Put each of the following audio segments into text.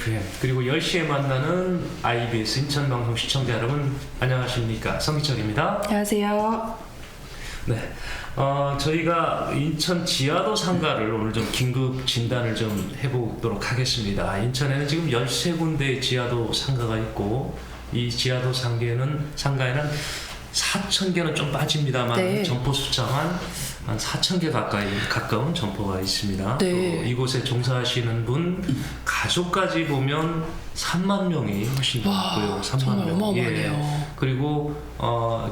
FM 그리고 10시에 만나는 IBS 인천방송 시청자 여러분 안녕하십니까, 성기철입니다. 안녕하세요. 네, 저희가 인천 지하도 상가를 오늘 좀 긴급 진단을 좀 해보도록 하겠습니다. 인천에는 지금 13군데의 지하도 상가가 있고 이 지하도 상가에는 4,000개는 좀 빠집니다만 네. 점포 숫자만 한 4,000개 가까운 점포가 있습니다. 네. 또 이곳에 종사하시는 분 가족까지 보면 3만 명이 훨씬 넘고요. 3만 정말 명. 어마어마하네요. 그리고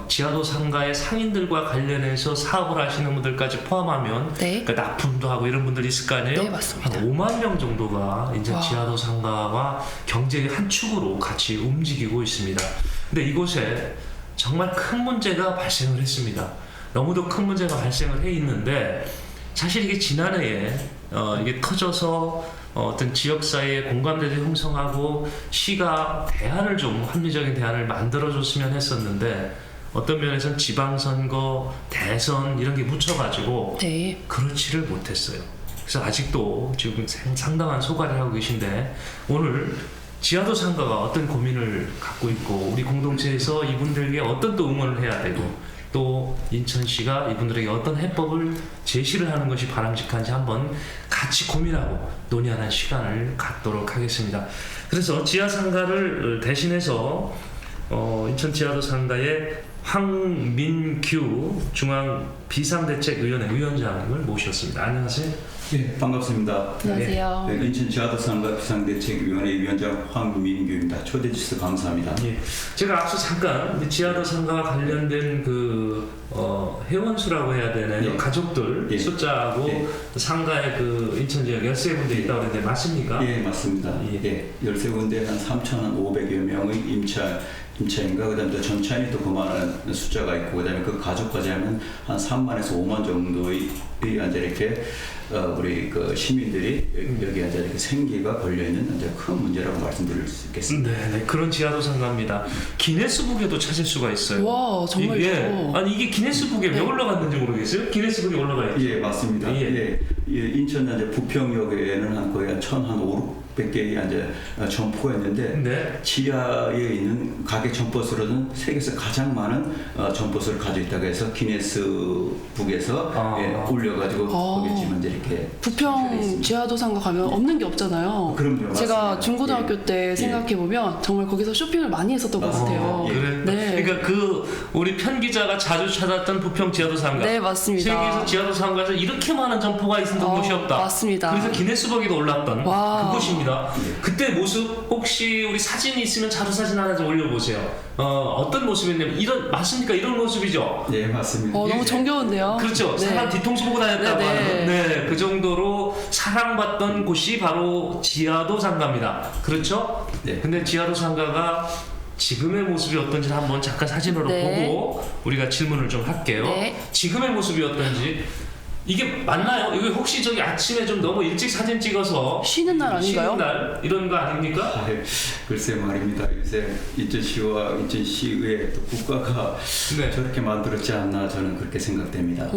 지하도 상가의 상인들과 관련해서 사업을 하시는 분들까지 포함하면 네. 그러니까 납품도 하고 이런 분들이 있을 거 아니에요? 네, 맞습니다. 한 5만 명 정도가 이제 와. 지하도 상가와 경제의 한 축으로 같이 움직이고 있습니다. 근데 이곳에 정말 큰 문제가 발생을 했습니다. 너무도 큰 문제가 발생을 해 있는데 사실 이게 지난해에 이게 터져서 어떤 지역사회의 공감대를 형성하고 시가 대안을 좀 합리적인 대안을 만들어줬으면 했었는데 어떤 면에서는 지방선거, 대선 이런 게 묻혀가지고 네. 그렇지를 못했어요. 그래서 아직도 지금 상당한 소가를 하고 계신데 오늘 지하도 상가가 어떤 고민을 갖고 있고 우리 공동체에서 이분들에게 어떤 또 응원을 해야 되고 또 인천시가 이분들에게 어떤 해법을 제시를 하는 것이 바람직한지 한번 같이 고민하고 논의하는 시간을 갖도록 하겠습니다. 그래서 지하상가를 대신해서 인천 지하도 상가의 황민규 중앙 비상대책위원회 위원장을 모셨습니다. 안녕하세요. 네, 반갑습니다. 안녕하세요. 네, 인천 지하도 상가 비상대책위원회 위원장 황민규입니다. 초대해 주셔서 감사합니다. 예, 제가 앞서 잠깐 지하도 상가와 관련된 회원수라고 해야 되나요? 예. 가족들 예. 숫자하고 예. 상가에 인천 지역 13군데 있다고 그랬는데 맞습니까? 예, 맞습니다. 예, 13군데 한 3,500여 명의 임차인과 그다음에 또 전차인이 또 그만한 숫자가 있고 그다음에 그 가족까지 하면 한 3만에서 5만 정도의 이제 이렇게 우리 그 시민들이 여기 이제 이렇게 생계가 걸려 있는 이제 큰 문제라고 말씀드릴 수 있겠습니다. 네, 그런 지하도 상가입니다. 기네스북에도 찾을 수가 있어요. 와, 정말요? 예. 아니 이게 기네스북에 왜 올라갔는지 모르겠어요. 기네스북에 올라가 있죠. 예, 맞습니다. 예. 인천 이제 부평역에는 한 거의 한 1,500개의 이제 점포가 있는데 네. 지하에 있는 가게 점포수로는 세계에서 가장 많은 점포수를 가지고 있다고 해서 기네스북에서 올려가지고 거기 지금 이제 이렇게 부평 지하도 상가 가면 없는 게 없잖아요. 그럼요, 제가 맞습니다. 중고등학교 예. 때 생각해 보면 정말 거기서 쇼핑을 많이 했었던 것 맞습니다. 같아요. 예. 그래. 네. 그러니까 우리 편 기자가 자주 찾았던 부평 지하도 상가. 네, 맞습니다. 세계에서 지하도 상가에서 이렇게 많은 점포가 있었던 곳이 없다. 맞습니다. 그래서 기네스북에도 올랐던 와. 그곳입니다. 그때 모습 혹시 우리 사진이 있으면 자료 사진 하나 좀 올려보세요. 어떤 모습이냐면 맞습니까? 이런 모습이죠. 예, 맞습니다. 너무 정겨운데요. 그렇죠. 네. 사람 뒤통수 보고 다녔다고 네, 하는 네. 그 정도로 사랑받던 곳이 바로 지하도 상가입니다. 그렇죠? 네. 근데 지하도 상가가 지금의 모습이 어떤지 한번 잠깐 사진으로 네. 보고 우리가 질문을 좀 할게요. 네. 지금의 모습이 어떤지 이게 맞나요? 이거 혹시 저기 아침에 좀 너무 일찍 사진 찍어서 쉬는 날 아닌가요? 쉬는 날 이런 거 아닙니까? 글쎄 말입니다. 요새 인천시와 인천시의회 또 국가가 네. 저렇게 만들었지 않나 저는 그렇게 생각됩니다.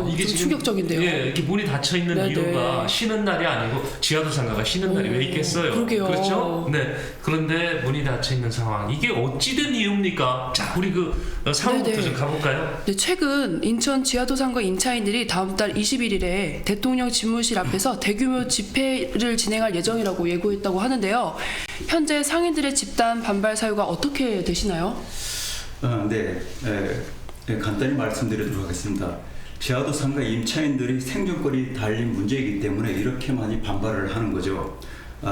이게 좀 충격적인데요. 예, 이렇게 문이 닫혀 있는 네네. 이유가 쉬는 날이 아니고 지하도 상가가 쉬는 날이 왜 있겠어요? 그러게요. 그렇죠? 네. 그런데 문이 닫혀 있는 상황. 이게 어찌된 이유입니까? 자, 우리 상황부터 네네. 좀 가볼까요? 네, 최근 인천 지하도 상가 임차인들이 다음 달 21일에 대통령 집무실 앞에서 대규모 집회를 진행할 예정이라고 예고했다고 하는데요. 현재 상인들의 집단 반발 사유가 어떻게 되시나요? 네, 간단히 말씀드리도록 하겠습니다. 지하도 상가 임차인들이 생존권이 달린 문제이기 때문에 이렇게 많이 반발을 하는 거죠.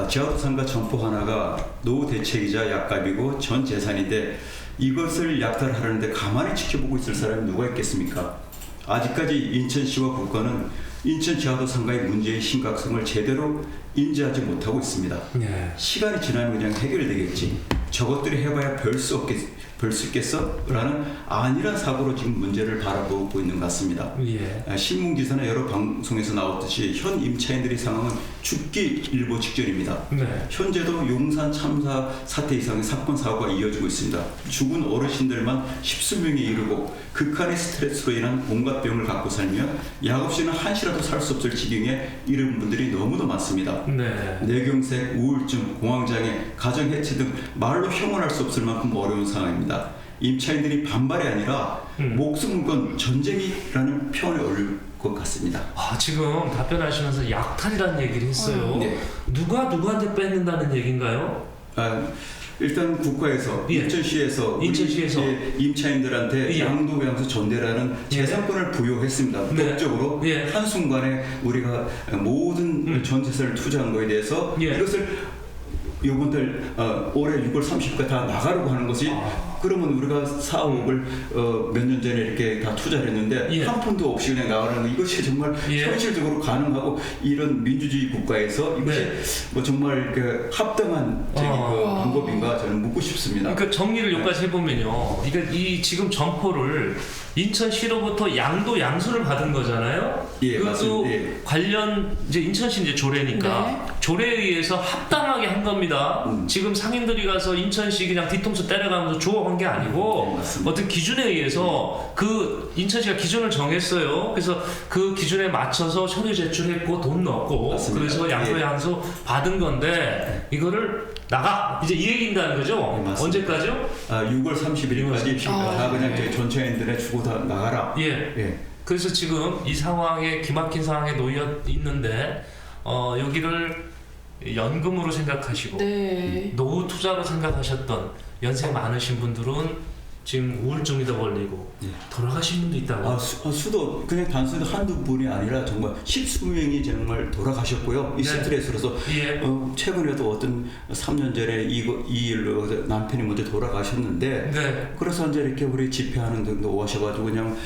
지하도 상가 점포 하나가 노후 대책이자 약값이고 전 재산인데 이것을 약탈하려는데 가만히 지켜보고 있을 사람이 누가 있겠습니까? 아직까지 인천시와 국가는 인천 지하도 상가의 문제의 심각성을 제대로 인지하지 못하고 있습니다. 네. 시간이 지나면 그냥 해결되겠지. 저것들이 해봐야 별 수 없겠 별 수 있겠어? 라는 안일한 사고로 지금 문제를 바라보고 있는 것 같습니다. 예. 신문기사나 여러 방송에서 나왔듯이 현 임차인들의 상황은 죽기 일보 직전입니다. 네. 현재도 용산 참사 사태 이상의 사건 사고가 이어지고 있습니다. 죽은 어르신들만 십수명에 이르고 극한의 스트레스로 인한 온갖 병을 갖고 살며 약 없이는 한시라도 살 수 없을 지경에 이른 분들이 너무도 많습니다. 네. 뇌경색, 우울증, 공황장애, 가정해체 등 말로 형언할 수 없을 만큼 어려운 상황입니다. 임차인들이 반발이 아니라 목숨 건 전쟁이라는 표현에 어울릴 것 같습니다. 지금 답변하시면서 약탈이라는 얘기를 했어요. 네. 누가 누구한테 뺏는다는 얘기인가요? 일단 국가에서 예. 인천시에서 인천시에서. 우리 임차인들한테 예. 양도양수 전대라는 재산권을 부여했습니다. 네. 법적으로 예. 한순간에 우리가 모든 전 재산을 투자한 거에 대해서 예. 이것을 이분들 올해 6월 30일까지 다 나가려고 하는 것이 그러면 우리가 4억을 몇 년 전에 이렇게 다 투자를 했는데 예. 한 푼도 없이 그냥 나가는 거 이것이 정말 예. 현실적으로 가능하고 이런 민주주의 국가에서 이것이 네. 뭐 정말 그 합당한 그 방법인가 저는 묻고 싶습니다. 그러니까 정리를 여기까지 해보면요. 이 지금 점포를 인천시로부터 양도양수를 받은 거잖아요. 예, 그것도 맞습니다. 예. 관련 이제 인천시 이제 조례니까 조례에 의해서 합당하게 한 겁니다. 지금 상인들이 가서 인천시 그냥 뒤통수 때려가면서 주워간 게 아니고 네, 맞습니다. 어떤 기준에 의해서 그 인천시가 기준을 정했어요. 그래서 그 기준에 맞춰서 서류 제출했고 돈 넣었고 맞습니다. 그래서 양도양수 받은 건데 이거를 나가 이제 이 얘기인다는 거죠. 네, 맞습니다. 언제까지요? 6월 30일까지 다 그냥 예. 전체인들의 주고 다 나가라. 예. 예. 그래서 지금 이 상황에 기막힌 상황에 놓여 있는데 여기를 연금으로 생각하시고 네. 노후 투자로 생각하셨던 연세 많으신 분들은 지금 우울증에도 걸리고 예. 돌아가신 분도 있다고. 수도 그냥 단순히 한두 분이 아니라 정말 십수명이 정말 돌아가셨고요. 이 네. 스트레스로서 예. 최근에도 어떤 3년 전에 이 일로 남편이 먼저 돌아가셨는데 네. 그래서 이제 이렇게 우리 집회하는 등도 오셔가지고 그냥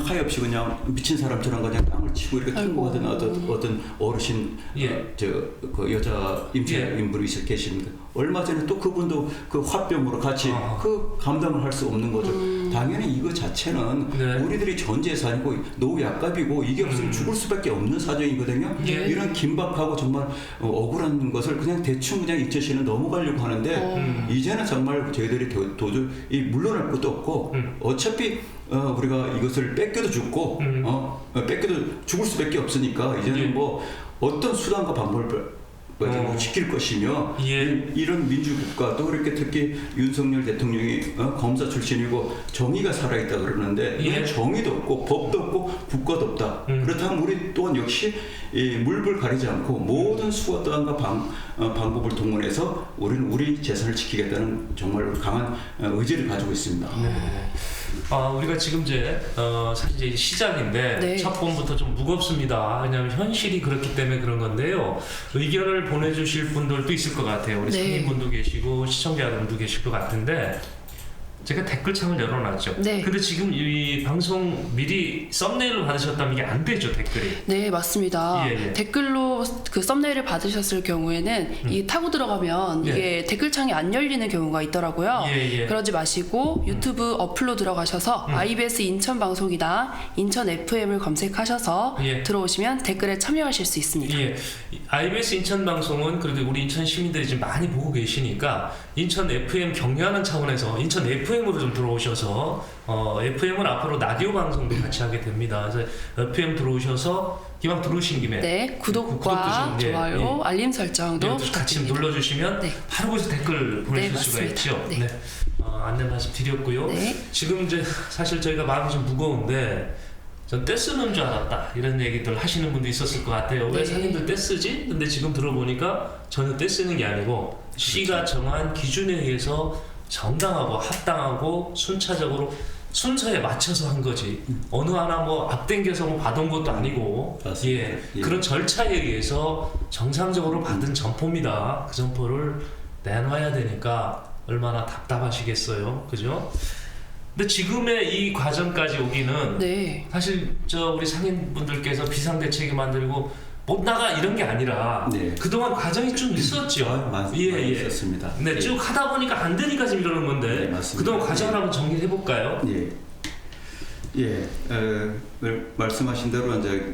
하염없이 그냥 미친 사람처럼 그냥 땅을 치고 이렇게 통보하던 어떤 어르신 예. 그 여자 임차인분이 계십니다. 얼마 전에 또 그분도 그 화병으로 같이 그 감당을 할 수 없는 거죠. 당연히 이거 자체는 네. 우리들이 전 재산이고 노후 약값이고 이게 없으면 죽을 수밖에 없는 사정이거든요. 예. 이런 긴박하고 정말 억울한 것을 그냥 대충 그냥 잊으시는 넘어가려고 하는데 이제는 정말 저희들이 도저히 물러날 것도 없고 어차피 우리가 이것을 뺏겨도 죽고 뺏겨도 죽을 수밖에 없으니까 이제는 예. 뭐 어떤 수단과 방법을 지킬 것이며 예. 이런 민주국가도 이렇게 특히 윤석열 대통령이 검사 출신이고 정의가 살아있다 그러는데 예. 정의도 없고 법도 없고 국가도 없다. 그렇다면 우리 또한 역시 이 물불 가리지 않고 모든 수단과 방법을 동원해서 우리는 우리 재산을 지키겠다는 정말 강한 의지를 가지고 있습니다. 네. 우리가 지금 이제 사실 이제 시작인데 네. 첫 번부터 좀 무겁습니다. 왜냐하면 현실이 그렇기 때문에 그런 건데요. 의견을 보내주실 분들도 있을 것 같아요. 우리 네. 상인분도 계시고 시청자분도 계실 것 같은데 제가 댓글창을 열어놨죠. 네. 근데 지금 이 방송 미리 썸네일로 받으셨다면 이게 안 되죠, 댓글이. 네, 맞습니다. 예, 예. 댓글로 그 썸네일을 받으셨을 경우에는 이게 타고 들어가면 예. 이게 댓글창이 안 열리는 경우가 있더라고요. 예, 예. 그러지 마시고 유튜브 어플로 들어가셔서 IBS 인천 방송이나 인천 FM을 검색하셔서 예. 들어오시면 댓글에 참여하실 수 있습니다. 예, IBS 인천 방송은 그래도 우리 인천 시민들이 지금 많이 보고 계시니까 인천 FM 격려하는 차원에서 인천 FM으로 좀 들어오셔서 FM은 앞으로 라디오 방송도 같이 하게 됩니다. 그래서 FM 들어오셔서 기왕 들어오신 김에 네, 구독과 구독도 좀, 예, 좋아요, 알림 설정도 이것도 같이 부탁드립니다. 눌러주시면 네. 바로 거기서 댓글 보내실 네, 수가 맞습니다. 있죠. 네. 안내 말씀 드렸고요. 네. 지금 이제 사실 저희가 마음이 좀 무거운데 전 떼쓰는 줄 알았다 이런 얘기들 하시는 분도 있었을 것 같아요. 왜 네. 상인들 떼쓰지? 근데 지금 들어보니까 전혀 떼쓰는 게 아니고 시가 정한 기준에 의해서 정당하고 합당하고 순차적으로 순서에 맞춰서 한 거지. 어느 하나 뭐 앞당겨서 뭐 받은 것도 아니고 맞습니다. 예, 예. 그런 절차에 의해서 정상적으로 받은 점포입니다. 그 점포를 내놔야 되니까 얼마나 답답하시겠어요, 그죠? 근데 지금의 이 과정까지 오기는 네. 사실 우리 상인분들께서 비상대책이 만들고 못 나가 이런 게 아니라 네. 그동안 과정이 좀 있었죠. 많이 있었습니다. 네, 쭉 하다 보니까 안 되니까 지금 이러는 건데 네, 맞습니다. 그동안 과정을 한번 정리해 볼까요? 말씀하신 대로 이제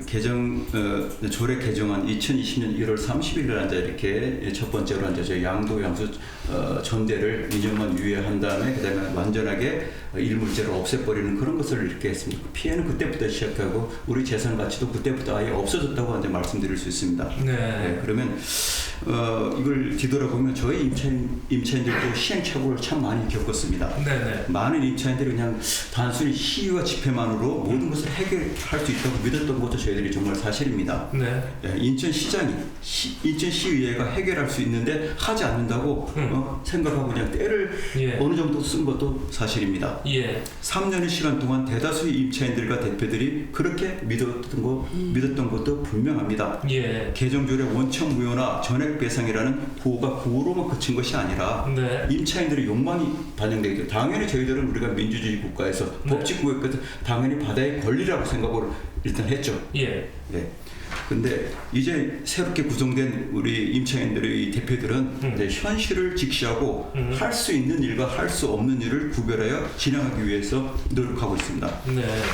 조례 개정안 2020년 1월 30일 이제 이렇게 첫 번째로 이제 저희 양도 양수 전대를 2년만 유예한 다음에 그다음에 완전하게 일물제를 없애버리는 그런 것을 이렇게 했습니다. 피해는 그때부터 시작하고 우리 재산 가치도 그때부터 아예 없어졌다고 이제 말씀드릴 수 있습니다. 네. 그러면 이걸 뒤돌아보면 저희 임차인들도 시행착오를 참 많이 겪었습니다. 네. 많은 임차인들이 그냥 단순히 시위와 집회만으로 모든 것을 해결할 수 있다고 믿었던 것도 저희들이 정말 사실입니다. 네. 인천시장이 인천시의회가 해결할 수 있는데 하지 않는다고 생각하고 그냥 때를 어느 정도 쓴 것도 사실입니다. 3년의 시간 동안 대다수의 임차인들과 대표들이 그렇게 믿었던 것도 분명합니다. 개정조례 원천무효나 전액배상이라는 구호가 구호로만 그친 것이 아니라 임차인들의 욕망이 반영되게 당연히 저희들은 우리가 민주주의 국가에서 법치국가에서 당연히 바다의 권리라고 생각을 일단 했죠. 근데 이제 새롭게 구성된 우리 임차인들의 대표들은 이제 현실을 직시하고 할 수 있는 일과 할 수 없는 일을 구별하여 진행하기 위해서 노력하고 있습니다.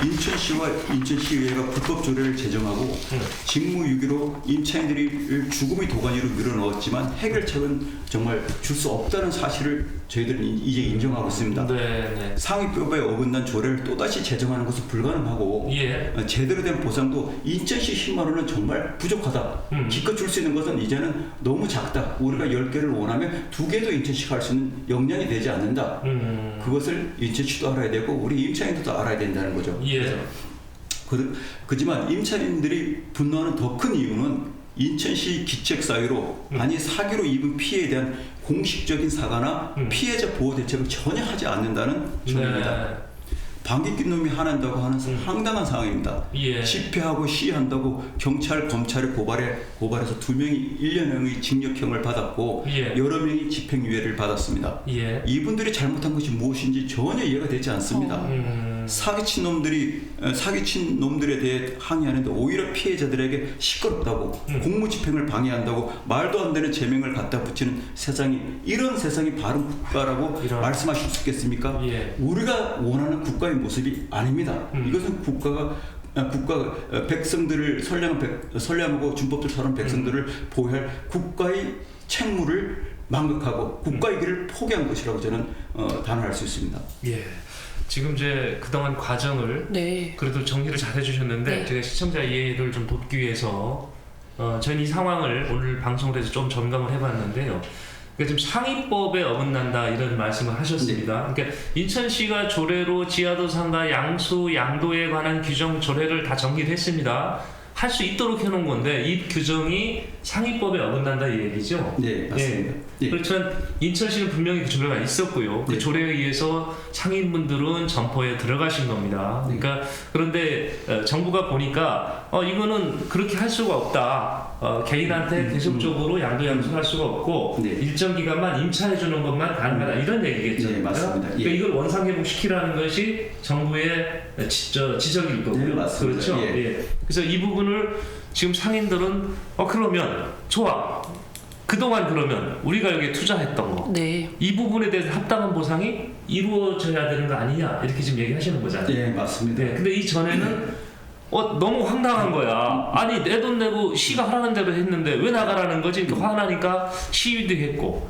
인천시와 인천시의회가 불법 조례를 제정하고 직무유기로 임차인들이 죽음의 도가니로 밀어넣었지만 해결책은 정말 줄 수 없다는 사실을 저희들은 이제 인정하고 있습니다. 상위법에 어긋난 조례를 또다시 제정하는 것은 불가능하고 제대로 된 보상도 인천시 10만 원은 정말 부족하다. 기껏 줄 수 있는 것은 이제는 너무 작다. 우리가 10개를 원하면 2개도 인천시가 할 수 있는 역량이 되지 않는다. 그것을 인천시도 알아야 되고 우리 임차인들도 알아야 된다는 거죠. 그렇지만 임차인들이 분노하는 더 큰 이유는 인천시 기책사유로 아니 사기로 입은 피해에 대한 공식적인 사과나 피해자 보호 대책을 전혀 하지 않는다는 점입니다. 방귀낀 놈이 화난다고 하는 황당한 상황입니다. 집회하고 시위한다고 경찰, 검찰에 고발해서 2명이 1년형의 징역형을 받았고 여러 명이 집행유예를 받았습니다. 이분들이 잘못한 것이 무엇인지 전혀 이해가 되지 않습니다. 사기친 놈들에 대해 항의하는데 오히려 피해자들에게 시끄럽다고 공무집행을 방해한다고 말도 안 되는 제명을 갖다 붙이는 세상이 이런 세상이 바른 국가라고 말씀하실 수 있겠습니까? 우리가 원하는 국가의 모습이 아닙니다. 이것은 국가 백성들을 선량하고 준법들처럼 백성들을 보호할 국가의 책무를 망각하고 국가의 길을 포기한 것이라고 저는 단언할 수 있습니다. 지금 이제 그동안 과정을 그래도 정리를 잘 해주셨는데 제가 시청자 이해를 좀 돕기 위해서 저는 이 상황을 오늘 방송을 해서 좀 점검을 해봤는데요. 그러니까 지금 상위법에 어긋난다 이런 말씀을 하셨습니다. 그러니까 인천시가 조례로 지하도 상가 양수 양도에 관한 규정 조례를 다 정립했습니다. 할 수 있도록 해놓은 건데 이 규정이 상위법에 어긋난다 이 얘기죠? 네, 맞습니다. 그렇지만 인천시는 분명히 그 조례가 있었고요. 그 조례에 의해서 상인분들은 점포에 들어가신 겁니다. 그러니까 그런데 정부가 보니까 이거는 그렇게 할 수가 없다. 개인한테 계속적으로 양도양수를 할 수가 없고 일정 기간만 임차해주는 것만 가능하다 이런 얘기겠죠. 맞습니다. 그러니까 이걸 원상회복시키라는 것이 정부의 지적일 거고요. 맞습니다. 그렇죠. 그래서 이 부분을 지금 상인들은 그러면 좋아. 그동안 그러면 우리가 여기에 투자했던 거 이 부분에 대해서 합당한 보상이 이루어져야 되는 거 아니냐 이렇게 지금 얘기하시는 거잖아요. 맞습니다. 근데 이전에는 너무 황당한 거야. 아니 내 돈 내고 시가 하라는 대로 했는데 왜 나가라는 거지? 이렇게 화나니까 시위도 했고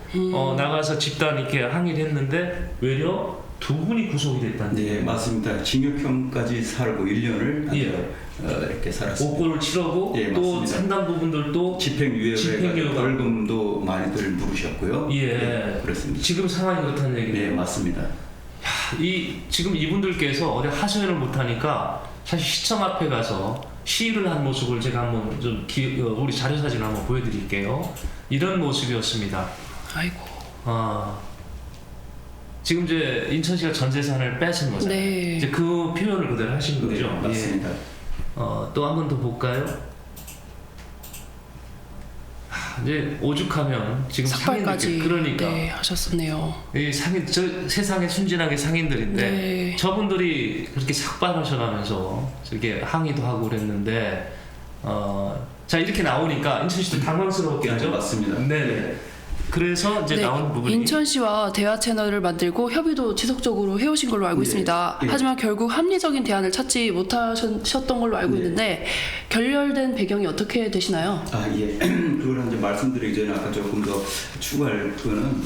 나가서 집단 이렇게 항의를 했는데 외려 2분이 구속이 됐다는 맞습니다. 징역형까지 살고 1년을 이렇게 살았습니다. 옥고를 치르고 또 맞습니다. 상당 부분들도 집행유예가 벌금도 많이들 물으셨고요. 그렇습니다. 지금 상황이 그렇다는 얘기네요. 맞습니다. 지금 이분들께서 어디 하소연을 못하니까 사실 시청 앞에 가서 시위를 한 모습을 제가 한번 좀 우리 자료 사진을 한번 보여드릴게요. 이런 모습이었습니다. 아이고. 지금 이제 인천시가 전 재산을 뺏은 거잖아요. 이제 그 표현을 그대로 하신 거죠. 맞습니다. 또 한 번 더 볼까요? 이제 오죽하면 지금 삭발까지 그러니까 하셨었네요. 이 세상에 순진하게 상인들인데 저분들이 그렇게 삭발하셔가면서 이렇게 항의도 하고 그랬는데 자 이렇게 나오니까 인천시도 당황스러웠겠죠? 네, 맞습니다. 네. 그래서 이제 나온 부분이 인천시와 대화 채널을 만들고 협의도 지속적으로 해오신 걸로 알고 네. 있습니다. 네. 하지만 결국 합리적인 대안을 찾지 못하셨던 걸로 알고 네. 있는데 결렬된 배경이 어떻게 되시나요? 예. 그걸 이제 말씀드리기 전에 아까 조금 더 추가할 거는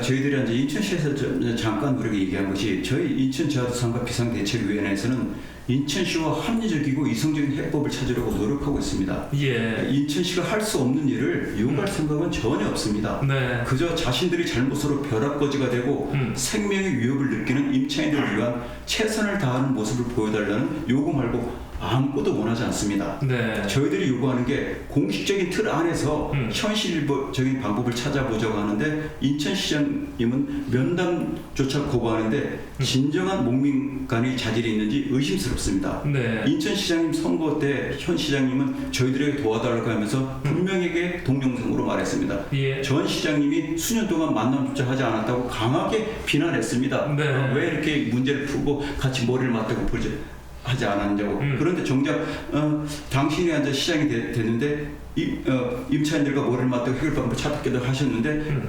저희들이 이제 인천시에서 잠깐 우리가 얘기한 것이 저희 인천지하도상가 비상대책위원회에서는 인천시와 합리적이고 이성적인 해법을 찾으려고 노력하고 있습니다. 예. 인천시가 할 수 없는 일을 요구할 생각은 전혀 없습니다. 네. 그저 자신들이 잘못으로 벼락거지가 되고 생명의 위협을 느끼는 임차인들을 위한 최선을 다하는 모습을 보여달라는 요구 말고 아무것도 원하지 않습니다. 네. 저희들이 요구하는 게 공식적인 틀 안에서 현실적인 방법을 찾아보자고 하는데 인천시장님은 면담조차 거부하는데 진정한 목민 간의 자질이 있는지 의심스럽습니다. 네. 인천시장님 선거 때 현 시장님은 저희들에게 도와달라고 하면서 분명하게 동영상으로 말했습니다. 예. 전 시장님이 수년 동안 만남조차 하지 않았다고 강하게 비난했습니다. 네. 왜 이렇게 문제를 풀고 같이 머리를 맞대고 하지 않았냐고. 그런데 정작 당신이 이제 시장이 됐는데 임차인들과 머리를 맞대고 해결 방법을 찾기도 하셨는데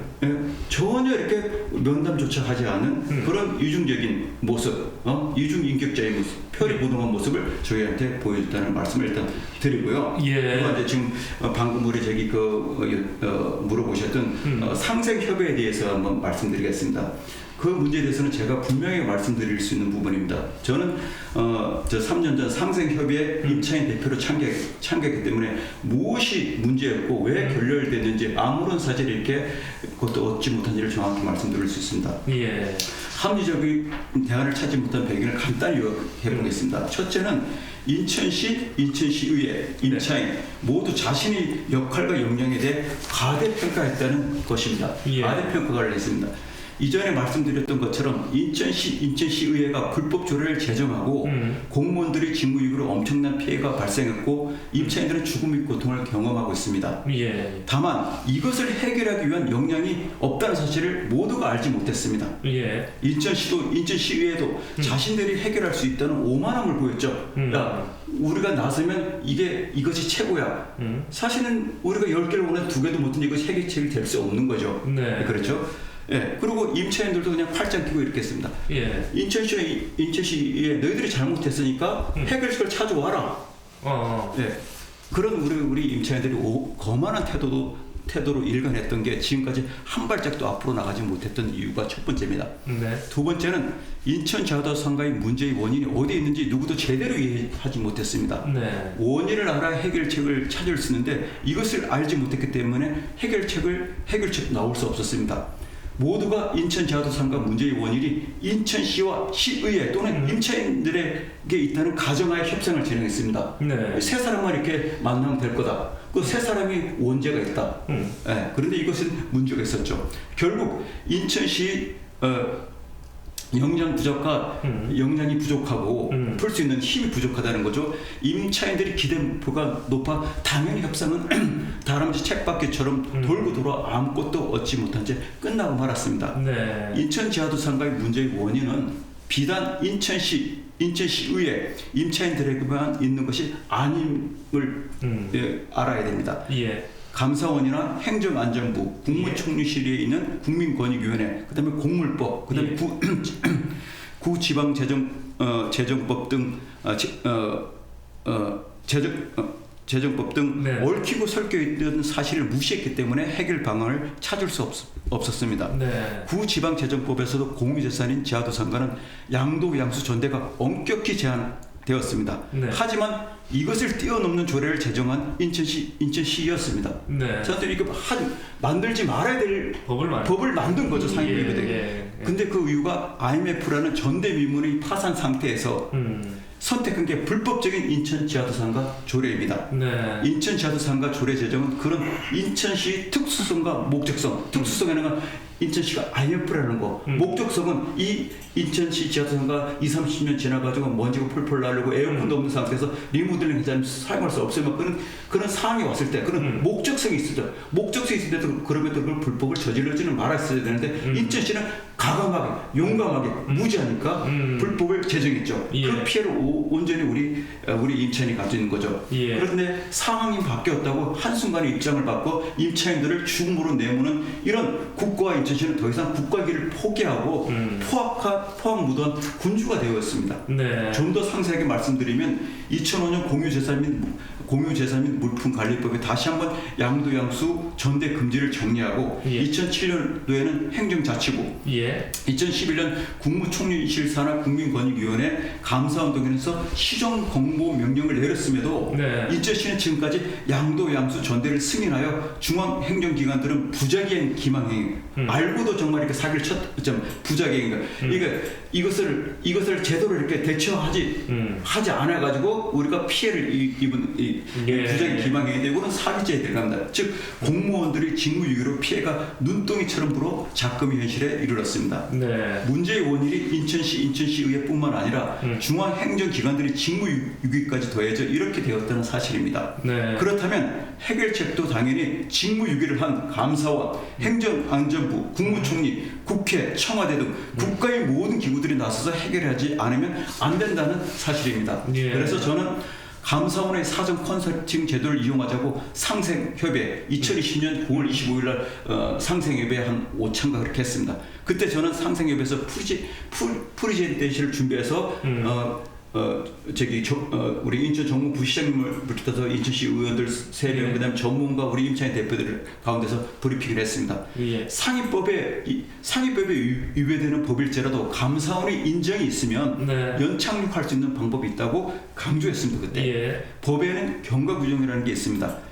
전혀 이렇게 면담조차 하지 않은 그런 이중적인 모습, 이중인격자의 모습, 표리부동한 모습을 저희한테 보여줬다는 말씀을 일단 드리고요. 예. 그리고 이제 지금 방금 우리 저기 물어보셨던 상생협의에 대해서 한번 말씀드리겠습니다. 그 문제에 대해서는 제가 분명히 말씀드릴 수 있는 부분입니다. 저는 저 3년 전 상생협의회 임차인 대표로 참가했기 때문에 무엇이 문제였고 왜 결렬됐는지 아무런 사실을 이렇게 그것도 얻지 못한지를 정확히 말씀드릴 수 있습니다. 예. 합리적인 대안을 찾지 못한 배경을 간단히 요약해 보겠습니다. 첫째는 인천시의회, 임차인 모두 자신의 역할과 역량에 대해 과대평가했다는 것입니다. 예. 과대평가를 했습니다. 이전에 말씀드렸던 것처럼 인천시의회가 불법 조례를 제정하고 공무원들이 직무유기로 엄청난 피해가 발생했고 임차인들은 죽음의 고통을 경험하고 있습니다. 예. 다만 이것을 해결하기 위한 역량이 없다는 사실을 모두가 알지 못했습니다. 예. 인천시의회도 자신들이 해결할 수 있다는 오만함을 보였죠. 야, 우리가 나서면 이것이 최고야. 사실은 우리가 10개를 원해서 2개도 못했는데 이것이 해결책이 될 수 없는 거죠. 네. 그렇죠? 예. 그리고 임차인들도 그냥 팔짱 끼고 이렇게 했습니다. 예. 인천시에 너희들이 잘못했으니까 해결책을 찾아와라. 예. 그런 우리 임차인들이 거만한 태도로 일관했던 게 지금까지 한 발짝도 앞으로 나가지 못했던 이유가 첫 번째입니다. 네. 두 번째는 인천지하도상가의 문제의 원인이 어디에 있는지 누구도 제대로 이해하지 못했습니다. 네. 원인을 알아 해결책을 찾을 수 있는데 이것을 알지 못했기 때문에 해결책 나올 수 없었습니다. 모두가 인천지하도상가 문제의 원인이 인천시와 시의회 또는 임차인들에게 있다는 가정하에 협상을 진행했습니다. 네. 세 사람만 이렇게 만나면 될 거다. 그 세 사람이 원죄가 있다. 예, 그런데 이것은 문제가 있었죠. 결국 인천시 역량이 부족하고 풀 수 있는 힘이 부족하다는 거죠. 임차인들이 기대표가 높아 당연히 협상은 다람쥐 책받기처럼 돌고 돌아 아무것도 얻지 못한 채 끝나고 말았습니다. 네. 인천지하도상가의 문제의 원인은 비단 인천시의회 임차인들에게만 있는 것이 아님을 알아야 됩니다. 예. 감사원이나 행정안전부, 국무총리실에 있는 국민권익위원회, 그다음에 공물법, 그다음에 구지방재정법 등 재정법 등 네. 얽히고 설켜 있던 사실을 무시했기 때문에 해결 방안을 찾을 수 없었습니다. 네. 구지방재정법에서도 공유재산인 지하도상가는 양도 양수 전대가 엄격히 제한되었습니다. 네. 하지만 이것을 뛰어넘는 조례를 제정한 인천시였습니다. 네. 저한테 이거 만들지 말아야 될 법을 만든 거죠, 상임위원회. 예. 근데 그 이유가 IMF라는 전대미문의 파산 상태에서 선택한 게 불법적인 인천지하도상가 조례입니다. 네. 인천지하도상가 조례 제정은 그런 인천시 특수성과 목적성, 특수성에는 인천시가 IF라는 거 목적성은 이 인천시 지하도상가 20-30년 지나가지고 먼지가 펄펄 나르고 에어컨도 없는 상태에서 리모델링 해서 사용할 수 없으면 그런 상황이 왔을 때 그런 목적성이 있었죠. 목적성이 있을 때도 그럼에도 그걸 불법을 저질러지는 말았어야 되는데 인천시는 과감하게 용감하게 무지하니까 불법을 제정했죠. 예. 그 피해를 온전히 우리 임차인이 가지고 있는 거죠. 예. 그런데 상황이 바뀌었다고 한순간에 입장을 바꿔 임차인들을 죽음으로 내모는 이런 국가와 인천시는 더 이상 국가기를 포기하고 포악 무도한 군주가 되었습니다. 네. 좀 더 상세하게 말씀드리면 2005년 공유재산 및 물품관리법에 다시 한번 양도양수 전대 금지를 정리하고 예. 2007년도에는 행정자치부, 예. 2011년 국무총리실 산하 국민권익위원회 감사운동에서 시정 공모 명령을 내렸음에도 네. 인천시는 지금까지 양도양수 전대를 승인하여 중앙행정기관들은 부작위행 기망행 알고도 정말 이렇게 사기를 쳤점 부작위행인가 그러니까 이것을 제대로 이렇게 대처하지 않아 가지고 우리가 피해를 입은 이 예. 부작위 기망행에 대고는 사기죄에 들어갑니다. 즉 공무원들이 직무유기로 피해가 눈덩이처럼 불어 작금이 현실에 이르렀습니다. 네. 문제의 원인이 인천시의회뿐만 아니라 중앙행정기관들이 직무유기까지 더해져 이렇게 되었다는 사실입니다. 네. 그렇다면 해결책도 당연히 직무유기를 한 감사원, 행정안전부, 국무총리, 국회, 청와대 등 국가의 모든 기구들이 나서서 해결하지 않으면 안 된다는 사실입니다. 예. 그래서 저는 감사원의 사전 컨설팅 제도를 이용하자고 상생협의 2020년 9월 25일 날 상생협의 한 5차인가 그렇게 했습니다. 그때 저는 상생협에서 프리젠테이션을 준비해서 우리 인천 정무부 시장님을 비롯해서 인천시 의원들 3명, 그다음에 전문가 우리 임차인 대표들 가운데서 브리핑을 했습니다. 예. 상위법에 위배되는 법일지라도 감사원의 인정이 있으면 네. 연착륙할 수 있는 방법이 있다고 강조했습니다. 그때 예. 법에는 경과 규정이라는 게 있습니다.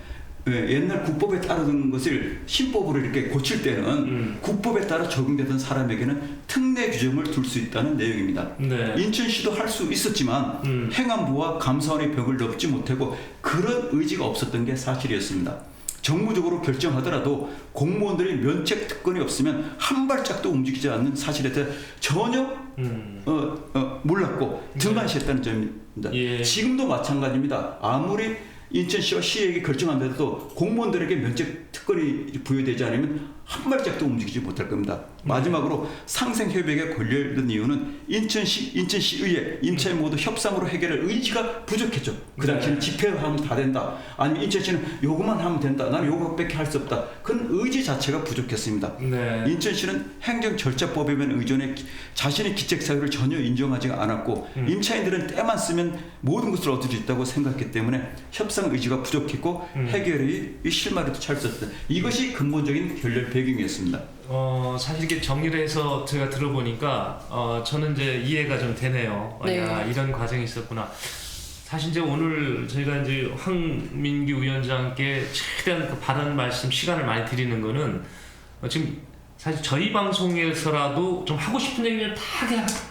옛날 국법에 따르는 것을 신법으로 이렇게 고칠 때는 국법에 따라 적용되던 사람에게는 특례 규정을 둘 수 있다는 내용입니다. 네. 인천시도 할 수 있었지만 행안부와 감사원의 벽을 넘지 못하고 그런 의지가 없었던 게 사실이었습니다. 정무적으로 결정하더라도 공무원들이 면책 특권이 없으면 한 발짝도 움직이지 않는 사실에 대해 전혀 몰랐고 등한시했다는 점입니다. 예. 지금도 마찬가지입니다. 아무리 인천시와 시에게 결정한데도 공무원들에게 면책 특권이 부여되지 않으면 한 발짝도 움직이지 못할 겁니다. 마지막으로 상생협약에 걸려있는 이유는 인천시의회 임차인 모두 협상으로 해결할 의지가 부족했죠. 그 당시에는 집회하면 다 된다. 아니면 인천시는 요것만 하면 된다. 나는 요것밖에 할 수 없다. 그런 의지 자체가 부족했습니다. 네. 인천시는 행정절차법에만 의존해 자신의 기책사유를 전혀 인정하지 않았고 임차인들은 때만 쓰면 모든 것을 얻을 수 있다고 생각했기 때문에 협상 의지가 부족했고 해결의 실마리도 찰 수 없다. 이것이 근본적인 결렬 배경이었습니다. 사실 이게 정리를 해서 제가 들어보니까 저는 이제 이해가 좀 되네요. 네. 야, 이런 과정이 있었구나. 사실 이제 오늘 저희가 이제 황민규 위원장께 최대한 그 바른 말씀 시간을 많이 드리는 거는 지금 사실 저희 방송에서라도 좀 하고 싶은 얘기를 다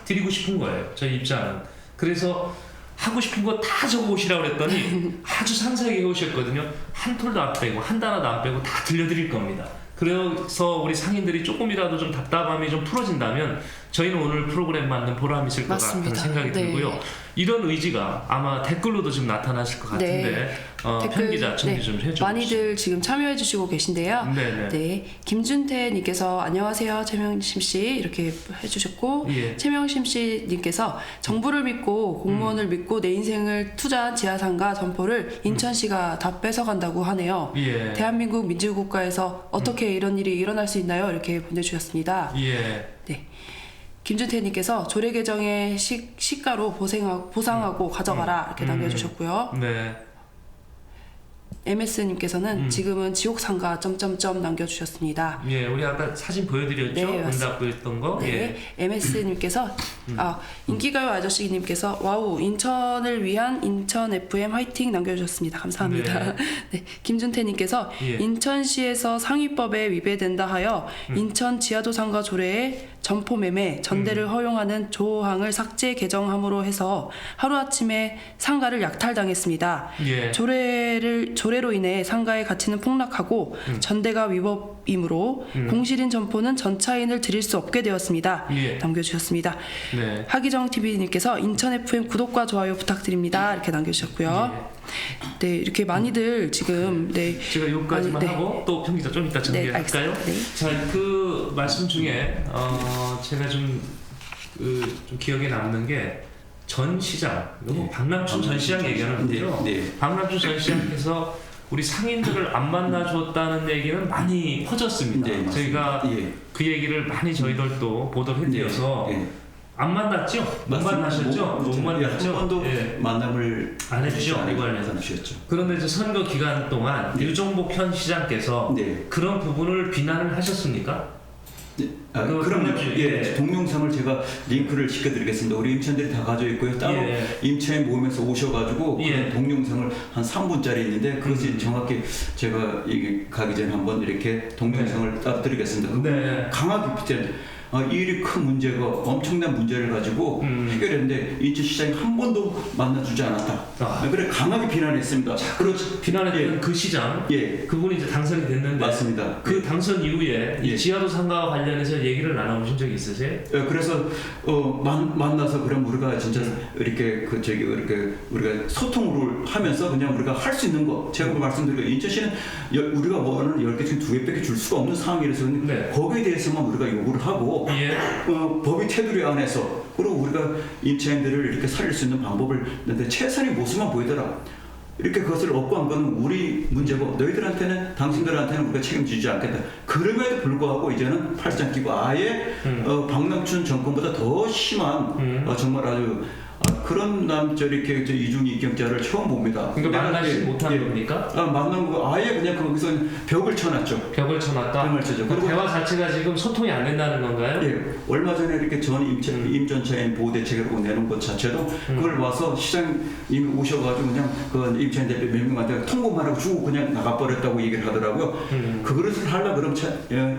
드리고 싶은 거예요. 저희 입장은. 그래서 하고 싶은 거 다 적어 오시라고 그랬더니 아주 상세하게 오셨거든요. 한 톨도 안 빼고 한 단어도 안 빼고 다 들려드릴 겁니다. 그래서 우리 상인들이 조금이라도 좀 답답함이 좀 풀어진다면 저희는 오늘 프로그램 만든 보람이 있을 것 맞습니다. 같다는 생각이 네. 들고요. 이런 의지가 아마 댓글로도 좀 나타났을 것 같은데 편 기자 정리 좀 해주시죠. 많이들 지금 참여해 주시고 계신데요. 네네. 네, 김준태님께서 안녕하세요 최명심 씨 이렇게 해주셨고 예. 최명심 씨님께서 정부를 믿고 공무원을 믿고 내 인생을 투자한 지하상가 점포를 인천시가 다 뺏어간다고 하네요. 예. 대한민국 민주국가에서 어떻게 이런 일이 일어날 수 있나요? 이렇게 보내주셨습니다. 예. 네. 김준태님께서 조례 개정의 시가로 보상하고 가져가라 이렇게 남겨주셨고요. 네. MS님께서는 지금은 지옥상가 점점점 남겨주셨습니다. 예, 우리 아까 사진 보여드렸죠? 네, 응답 보였던 거. 네, MS님께서 인기가요 아저씨님께서 와우 인천을 위한 인천 FM 화이팅 남겨주셨습니다. 감사합니다. 네, 김준태님께서 예. 인천시에서 상위법에 위배된다 하여 인천 지하도상가 조례에 점포 매매, 전대를 허용하는 조항을 삭제 개정함으로 해서 하루아침에 상가를 약탈당했습니다. 예. 조례로 인해 상가의 가치는 폭락하고 전대가 위법이므로 공실인 점포는 전차인을 드릴 수 없게 되었습니다. 예. 남겨주셨습니다. 네. 하기정 TV님께서 인천 FM 구독과 좋아요 부탁드립니다. 이렇게 남겨주셨고요. 네, 이렇게 많이들 지금 제가 여기까지만 네. 하고 또 평기자 좀 이따 정리할까요? 알겠습니다. 네. 자, 그 말씀 중에 제가 좀 기억에 남는 게 전 시장, 네. 박남춘 전 시장 얘기하는 거죠. 네. 박남춘 전 시장께서 우리 상인들을 안 만나줬다는 얘기는 많이 퍼졌습니다. 네, 저희가 예. 그 얘기를 많이 저희들도 보도를 해드려서 예. 안 만났죠? 못 만나셨죠? 못 만났죠? 한 번도 예. 만남을 안 해주죠? 이거 관련해서. 주셨죠. 그런데 이제 선거 기간 동안 네. 유종복 현 시장께서 네. 그런 부분을 비난을 하셨습니까? 네. 그 그러면 방금 예, 동영상을 제가 링크를 시켜드리겠습니다. 우리 임차인들이 다 가져 있고요. 따로 예. 임차인 모임에서 오셔가지고 예. 그런 동영상을 한 3분짜리 있는데 그것이 정확히 제가 이게 가기 전에 한번 이렇게 동영상을 따로 드리겠습니다. 네. 강하게 비롯된 이 일이 큰 문제가 엄청난 문제를 가지고 해결했는데 인천시장이 한 번도 만나주지 않았다. 아. 그래 강하게 비난했습니다. 그렇지. 비난했던 예. 그 시장, 예. 그분이 이제 당선이 됐는데 맞습니다. 그 당선 이후에 이 예. 지하도 상가와 관련해서 얘기를 나눠보신 적이 있으세요? 그래서 만나서 그럼 우리가 진짜 이렇게 이렇게 우리가 소통을 하면서 그냥 우리가 할 수 있는 거 제가 말씀드리고 인천시는 우리가 원하는 10개 중에 2개밖에 줄 수가 없는 상황이라서 네. 거기에 대해서만 우리가 요구를 하고 예. 법의 테두리 안에서 그리고 우리가 임차인들을 이렇게 살릴 수 있는 방법을 근데 최선의 모습만 보이더라. 이렇게 그것을 억구한 거는 우리 문제고 너희들한테는 당신들한테는 우리가 책임지지 않겠다. 그럼에도 불구하고 이제는 팔짱 끼고 아예 박남춘 정권보다 더 심한 정말 아주 그런 이렇게 이중이 입경자를 처음 봅니다. 그러니까 만나지 못한 겁니까? 만난 거 아예 그냥 거기서 벽을 쳐놨죠. 벽을 쳐놨다. 벽을 쳐죠. 그리고 대화 자체가 지금 소통이 안 된다는 건가요? 예, 얼마 전에 이렇게 전 임전차인 보호대책이라고 내놓은 것 자체도 그걸 와서 시장님이 오셔가지고 그냥 그 임차인 대표 몇 명한테 통보만 하고 주고 그냥 나가버렸다고 얘기를 하더라고요. 그것을 하려고 그럼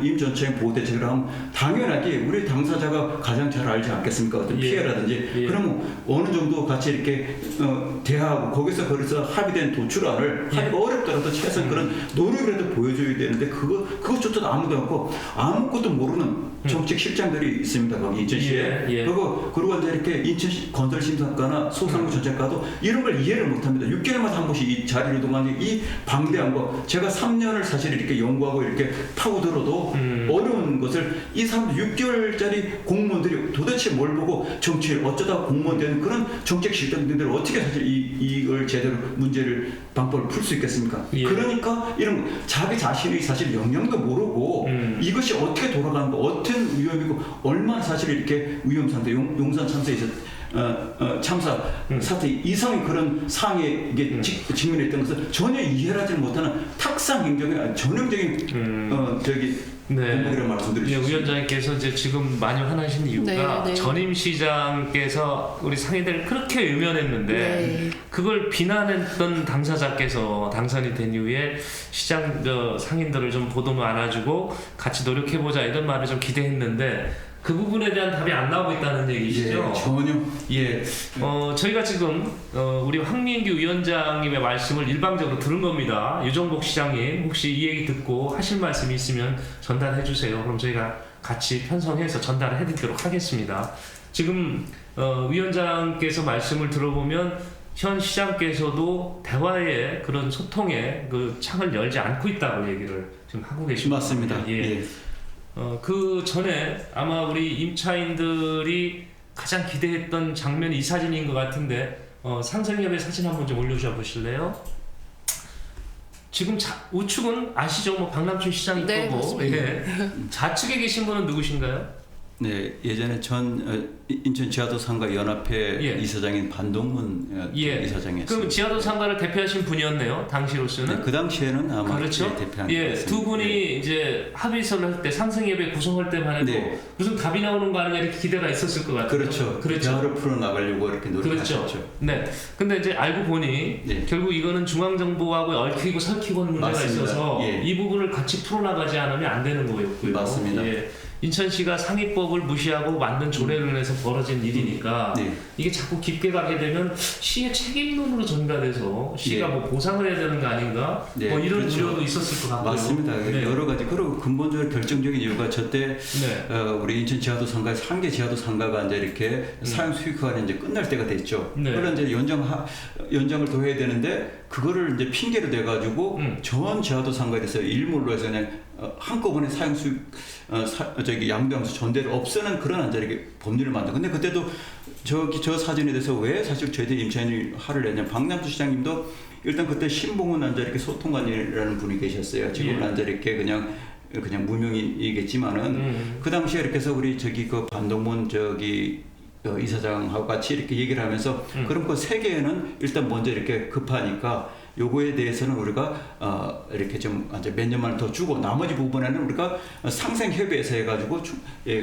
임전차인 보호대책을 하면 당연하게 우리 당사자가 가장 잘 알지 않겠습니까? 어떤 예. 피해라든지. 예. 그러면 어느 정도 같이 이렇게 대화하고 거기서 합의된 도출안을 하기가 어렵더라도 최소한 그런 노력이라도 보여줘야 되는데 그것조차도 아무도 없고 아무것도 모르는 정책 실장들이 있습니다. 거기 인천시에. 예. 그리고 이제 이렇게 인천시 건설심사과나 소상공 정책과도 이런 걸 이해를 못합니다. 6개월마다 한 번씩 이 자리를 동안 이 방대한 거 제가 3년을 사실 이렇게 연구하고 이렇게 파고들어도 어려운 것을 이 사람들 6개월짜리 공무원들이 도대체 뭘 보고 정치를 어쩌다 공무원 되는 그런 정책 실장들을 어떻게 사실 이걸 제대로 문제를 방법을 풀 수 있겠습니까? 예. 그러니까 이런 자기 자신이 사실 영향도 모르고 이것이 어떻게 돌아가는가 어떤 위험이고 얼마나 사실 이렇게 위험 상태 용산 참사에서 참사 사태 이상의 그런 상황에 이게 직면했던 것을 전혀 이해를 하지 못하는 탁상 행정의 전형적인 공복이라고 말씀드릴 수 예, 있습니다. 위원장님께서 이제 지금 많이 화나신 이유가 네. 전임 시장께서 우리 상인들을 그렇게 외면했는데 네. 그걸 비난했던 당사자께서 당선이 된 이후에 시장 상인들을 좀 보도만 안아주고 같이 노력해보자 이런 말을 좀 기대했는데 그 부분에 대한 답이 안 나오고 있다는 얘기시죠? 예, 전혀. 예. 저희가 지금 우리 황민규 위원장님의 말씀을 일방적으로 들은 겁니다. 유종복 시장님 혹시 이 얘기 듣고 하실 말씀이 있으면 전달해 주세요. 그럼 저희가 같이 편성해서 전달을 해드리도록 하겠습니다. 지금 위원장께서 말씀을 들어보면 현 시장께서도 대화의 그런 소통의 그 창을 열지 않고 있다고 얘기를 지금 하고 계십니다. 맞습니다. 예. 그 전에 아마 우리 임차인들이 가장 기대했던 장면이 이 사진인 것 같은데 상생협의 사진 한번 좀 올려주셔 보실래요? 지금 우측은 아시죠? 뭐 박남춘 시장이 네, 거고 맞습니다. 예. 좌측에 계신 분은 누구신가요? 네, 예전에 인천 지하도 상가 연합회 예. 이사장인 반동문 이사장이었습니다. 그럼 지하도 상가를 대표하신 분이었네요. 당시로서는. 네, 그 당시에는 아마 그렇죠. 대표한 예, 것 두 같습니다. 분이 네. 이제 합의서를 할 때 상생협의 구성할 때만 해도 네. 무슨 답이 나오는 거 아니냐 이렇게 기대가 있었을 것 같아요. 그렇죠. 그렇죠. 대화를 풀어 나가려고 이렇게 노력하셨죠. 그렇죠. 네. 근데 이제 알고 보니 네. 결국 이거는 중앙정부하고 얽히고 설키고 문제가 맞습니다. 있어서 예. 이 부분을 같이 풀어나가지 않으면 안 되는 거였고요. 맞습니다. 예. 인천시가 상위법을 무시하고 만든 조례로 인해서 벌어진 일이니까 네. 이게 자꾸 깊게 가게 되면 시의 책임론으로 전가돼서 시가 예. 뭐 보상을 해야 되는 거 아닌가? 네, 뭐 이런 그렇죠. 우려도 있었을 것 같고요. 맞습니다. 네. 여러 가지. 그리고 근본적으로 결정적인 이유가 저때 네. 우리 인천 지하도 상가 한 개 지하도 상가가 이제 이렇게 사용 수익 기간이 이제 끝날 때가 됐죠. 네. 그런 이제 연장을 더 해야 되는데 그거를 이제 핑계로 대 가지고 전 지하도 상가에 대해서 일몰로 해서 그냥 한꺼번에 사용 수익 저기 양도양수 전대를 없애는 그런 이제 이렇게 법률을 만든. 근데 그때도 저 사진에 대해서 왜 사실 저희들 임차인이 화를 내냐. 박남수 시장님도 일단 그때 신봉은 앉아 이렇게 소통관이라는 분이 계셨어요. 지금은 예. 앉아 이렇게 그냥 무명이겠지만은 그 당시에 이렇게 해서 우리 저기 그 반동문 저기 이사장하고 같이 이렇게 얘기를 하면서 그럼 그 세 개는 일단 먼저 이렇게 급하니까 요거에 대해서는 우리가 이렇게 좀 이제 몇 년만 더 주고 나머지 부분에는 우리가 상생 협의해서 해가지고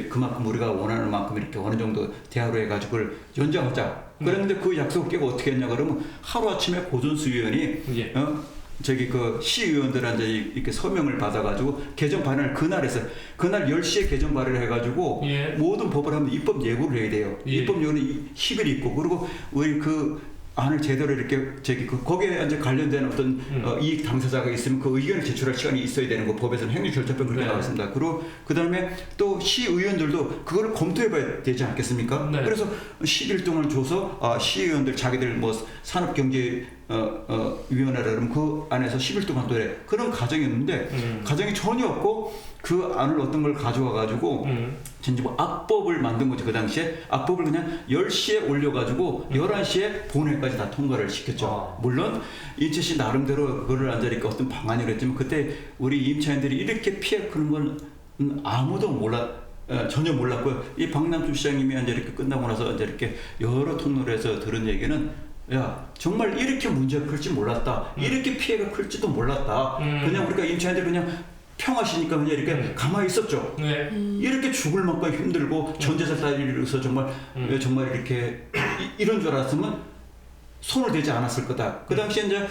그만큼 우리가 원하는 만큼 이렇게 어느 정도 대화로 해가지고 그걸 연장하자. 그런데 그 약속을 깨고 어떻게 했냐 그러면 하루 아침에 고준수위원이 예. 저기 그 시의원들한테 이렇게 서명을 받아가지고 개정 발의를 그날 10시에 개정 발의를 해가지고 예. 모든 법을 하면 입법 예고를 해야 돼요. 예. 입법 예고는 10일 있고 그리고 우리 그 안을 제대로 이렇게 저기 거기에 이제 관련된 어떤 이익 당사자가 있으면 그 의견을 제출할 시간이 있어야 되는 거 법에서는 행정절차법 그렇게 네. 나와 있습니다. 그리고 그다음에 또 시의원들도 그거를 검토해봐야 되지 않겠습니까? 네. 그래서 10일 동안 줘서 시의원들 자기들 뭐 산업경제 위원회라 그러면 그 안에서 10일 동안 또 해. 그런 과정이 없는데 과정이 전혀 없고 그 안을 어떤 걸 가져와 가지고 진짜 뭐 악법을 만든 거죠. 그 당시에 악법을 그냥 10시에 올려가지고 11시에 본회의까지 다 통과를 시켰죠. 물론 인천시 나름대로 그거를 앉아니까 어떤 방안이라 했지만 그때 우리 임차인들이 이렇게 피해 크는 건 아무도 전혀 몰랐고요. 이 박남수 시장님이 이제 이렇게 끝나고 나서 이제 이렇게 여러 통로에서 들은 얘기는 야 정말 이렇게 문제가 클지 몰랐다. 이렇게 피해가 클지도 몰랐다. 그냥 우리가 임차인들 그냥 평하시니까 그냥 이렇게 가만히 있었죠. 네. 이렇게 죽을 만큼 힘들고 전재산 따위로서 정말 이렇게 이런 줄 알았으면 손을 대지 않았을 거다. 그 당시에 이제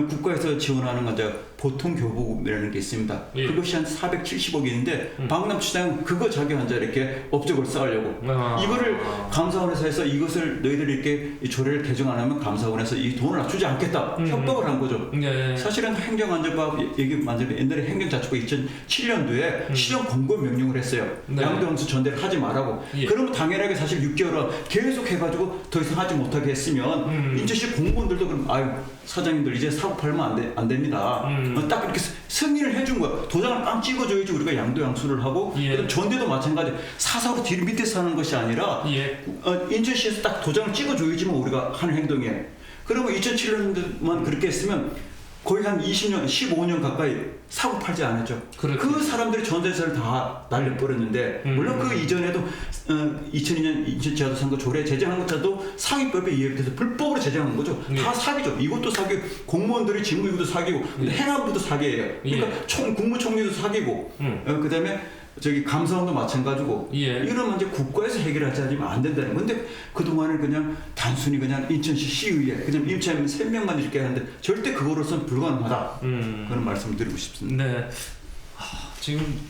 국가에서 지원하는 이제 보통 교부금이라는 게 있습니다. 예. 그것이 한 470억인데 박남수 시장은 그거 자기 혼자 이렇게 업적을 쌓으려고 이거를 감사원에서 해서 이것을 너희들이 이렇게 이 조례를 개정 안 하면 감사원에서 이 돈을 주지 않겠다 협박을 한 거죠. 네. 사실은 행정안전법 얘기 만들면 옛날에 행정자치부 2007년도에 시정 권고 명령을 했어요. 네. 양도양수 전대를 하지 말라고. 예. 그러면 당연하게 사실 6개월은 계속 해가지고 더 이상 하지 못하게 했으면 인천시 공무원들도 그럼 아유 사장님들 이제 사고 팔면 안 됩니다. 딱 이렇게 승인을 해준 거야. 도장을 빵 찍어줘야지 우리가 양도양수를 하고 예. 그다음 전대도 마찬가지. 사사로 뒤 밑에서 하는 것이 아니라 예. 인천시에서 딱 도장을 찍어줘야지만 우리가 하는 행동이에요. 그러면 2007년만 그렇게 했으면 거의 한 20년, 15년 가까이 사고 팔지 않았죠. 그렇죠. 그 사람들이 전재산을 다 날려버렸는데 물론 그 이전에도 2002년 인천지하도 선거 조례 제정한 것도 상위법에 의해서 불법으로 제정한 거죠. 다 사기죠. 이것도 사기고 공무원들이 직무유기도 사기고 행안부도 사기예요. 그러니까 국무총리도 사기고 그다음에 저기 감사원도 마찬가지고 예. 이러면 이제 국가에서 해결하지 않으면 안 된다는 건데 그동안은 그냥 단순히 그냥 인천시 시의회 그냥 임차인 3명만 이렇게 하는데 절대 그거로서는 불가능하다 그런 말씀을 드리고 싶습니다. 네. 지금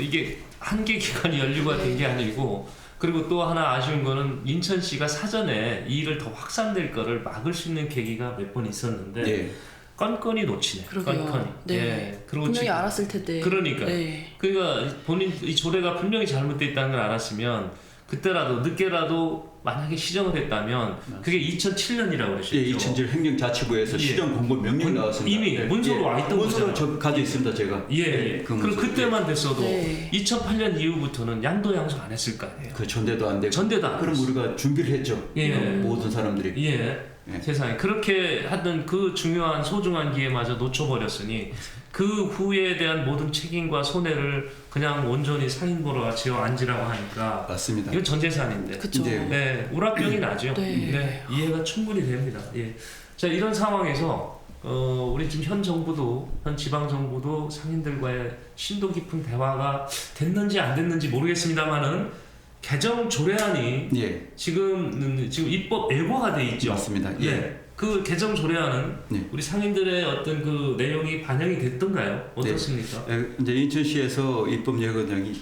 이게 한계 기간이 연류가 된 게 아니고 그리고 또 하나 아쉬운 거는 인천시가 사전에 이 일을 더 확산될 거를 막을 수 있는 계기가 몇 번 있었는데 네. 건건이 놓치네. 그러게요. 건건이. 네. 예. 그리고 분명히 지금 알았을 텐데. 그러니까. 네. 그러니까 본인 이 조례가 분명히 잘못돼 있다는 걸 알았으면 그때라도 늦게라도 만약에 시정을 했다면 그게 2007년이라고 그러셨죠. 예, 2007 행정자치부에서 예. 시정 공고 명령 나왔습니다. 이미 문서로 와 있던 문서로 거잖아요. 저 가지고 있습니다, 제가. 예. 그 그럼 문서. 그때만 됐어도 네. 2008년 이후부터는 양도양수 안 했을 거 아니에요. 그 전대도 안 되고. 전대도 안 그럼 했어. 우리가 준비를 했죠. 예. 모든 사람들이. 예. 예. 세상에 그렇게 하던 그 중요한 소중한 기회마저 놓쳐버렸으니 그 후에 대한 모든 책임과 손해를 그냥 온전히 상인보로가 지어 앉으라고 하니까 맞습니다. 이건 전 재산인데 그쵸. 네. 네, 우라병이 나죠. 네. 이해가 충분히 됩니다. 예. 자 이런 상황에서 우리 지금 현 정부도 현 지방 정부도 상인들과의 심도 깊은 대화가 됐는지 안 됐는지 모르겠습니다만은 개정 조례안이 예. 지금 입법 예고가 돼 있죠. 맞습니다. 예. 네. 그 그 개정 조례안은 네. 우리 상인들의 어떤 그 내용이 반영이 됐던가요? 어떻습니까? 이제 인천시에서 입법 예고등이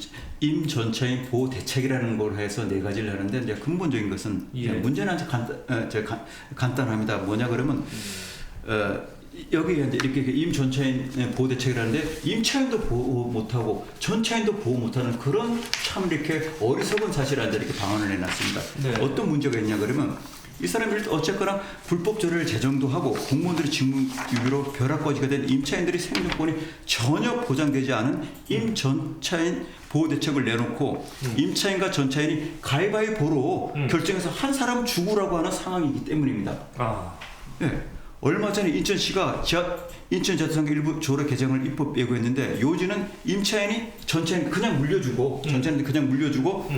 임전차인 보호 대책이라는 걸 해서 4가지를 하는데 이제 근본적인 것은 예. 문제는 아주 간단합니다. 뭐냐 그러면 여기 이제 이렇게 임전차인 보호 대책이라는데 임차인도 보호 못하고 전차인도 보호 못하는 그런 참 이렇게 어리석은 사실을 이렇게 방안을 내놨습니다. 네. 어떤 문제가 있냐 그러면 이 사람들이 어쨌거나 불법 조례를 제정도 하고 공무원들의 직무유기로 벼락거지가 된 임차인들의 생존권이 전혀 보장되지 않은 임전차인 보호대책을 내놓고 임차인과 전차인이 가위바위보로 결정해서 한 사람 죽으라고 하는 상황이기 때문입니다. 아, 네. 얼마 전에 인천시가 인천자도상가 일부 조례 개정을 입법 예고했는데 요지는 임차인이 전차인 그냥 물려주고 전차인한테 그냥 물려주고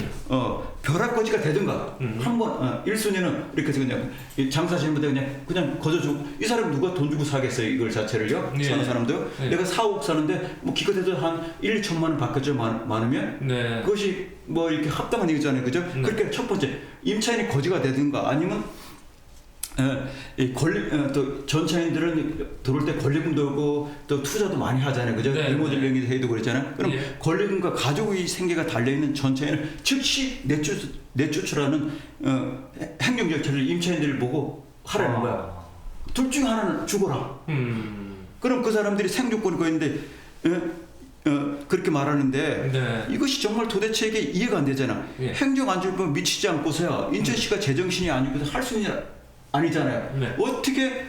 벼락거지가 되든가 한번 1순위는 이렇게 해서 그냥 장사하시는 분들 그냥 거저주고 이 사람 누가 돈 주고 사겠어요 이걸 자체를요 네. 사는 사람도요 네. 내가 4억 사는데 뭐 기껏해도 한 1, 2천만 원 받겠죠 많으면 네. 그것이 뭐 이렇게 합당한 얘기잖아요 그죠 그러니까 첫 번째 임차인이 거지가 되든가 아니면 또 전차인들은 들어올 때 권리금도 오고 또 투자도 많이 하잖아요, 그죠? 네. 일모전령이 해도 그랬잖아요. 그럼 예. 권리금과 가족의 생계가 달려 있는 전차인을 즉시 내쫓으라는 행정 절차를 임차인들을 보고 하라는 거야. 둘 중 하나는 죽어라. 그럼 그 사람들이 생존권이 있는데 그렇게 말하는데 네. 이것이 정말 도대체 이게 이해가 안 되잖아. 예. 행정안전법 미치지 않고서야 인천시가 제정신이 아니고 할 수 있는 아니잖아요. 네. 어떻게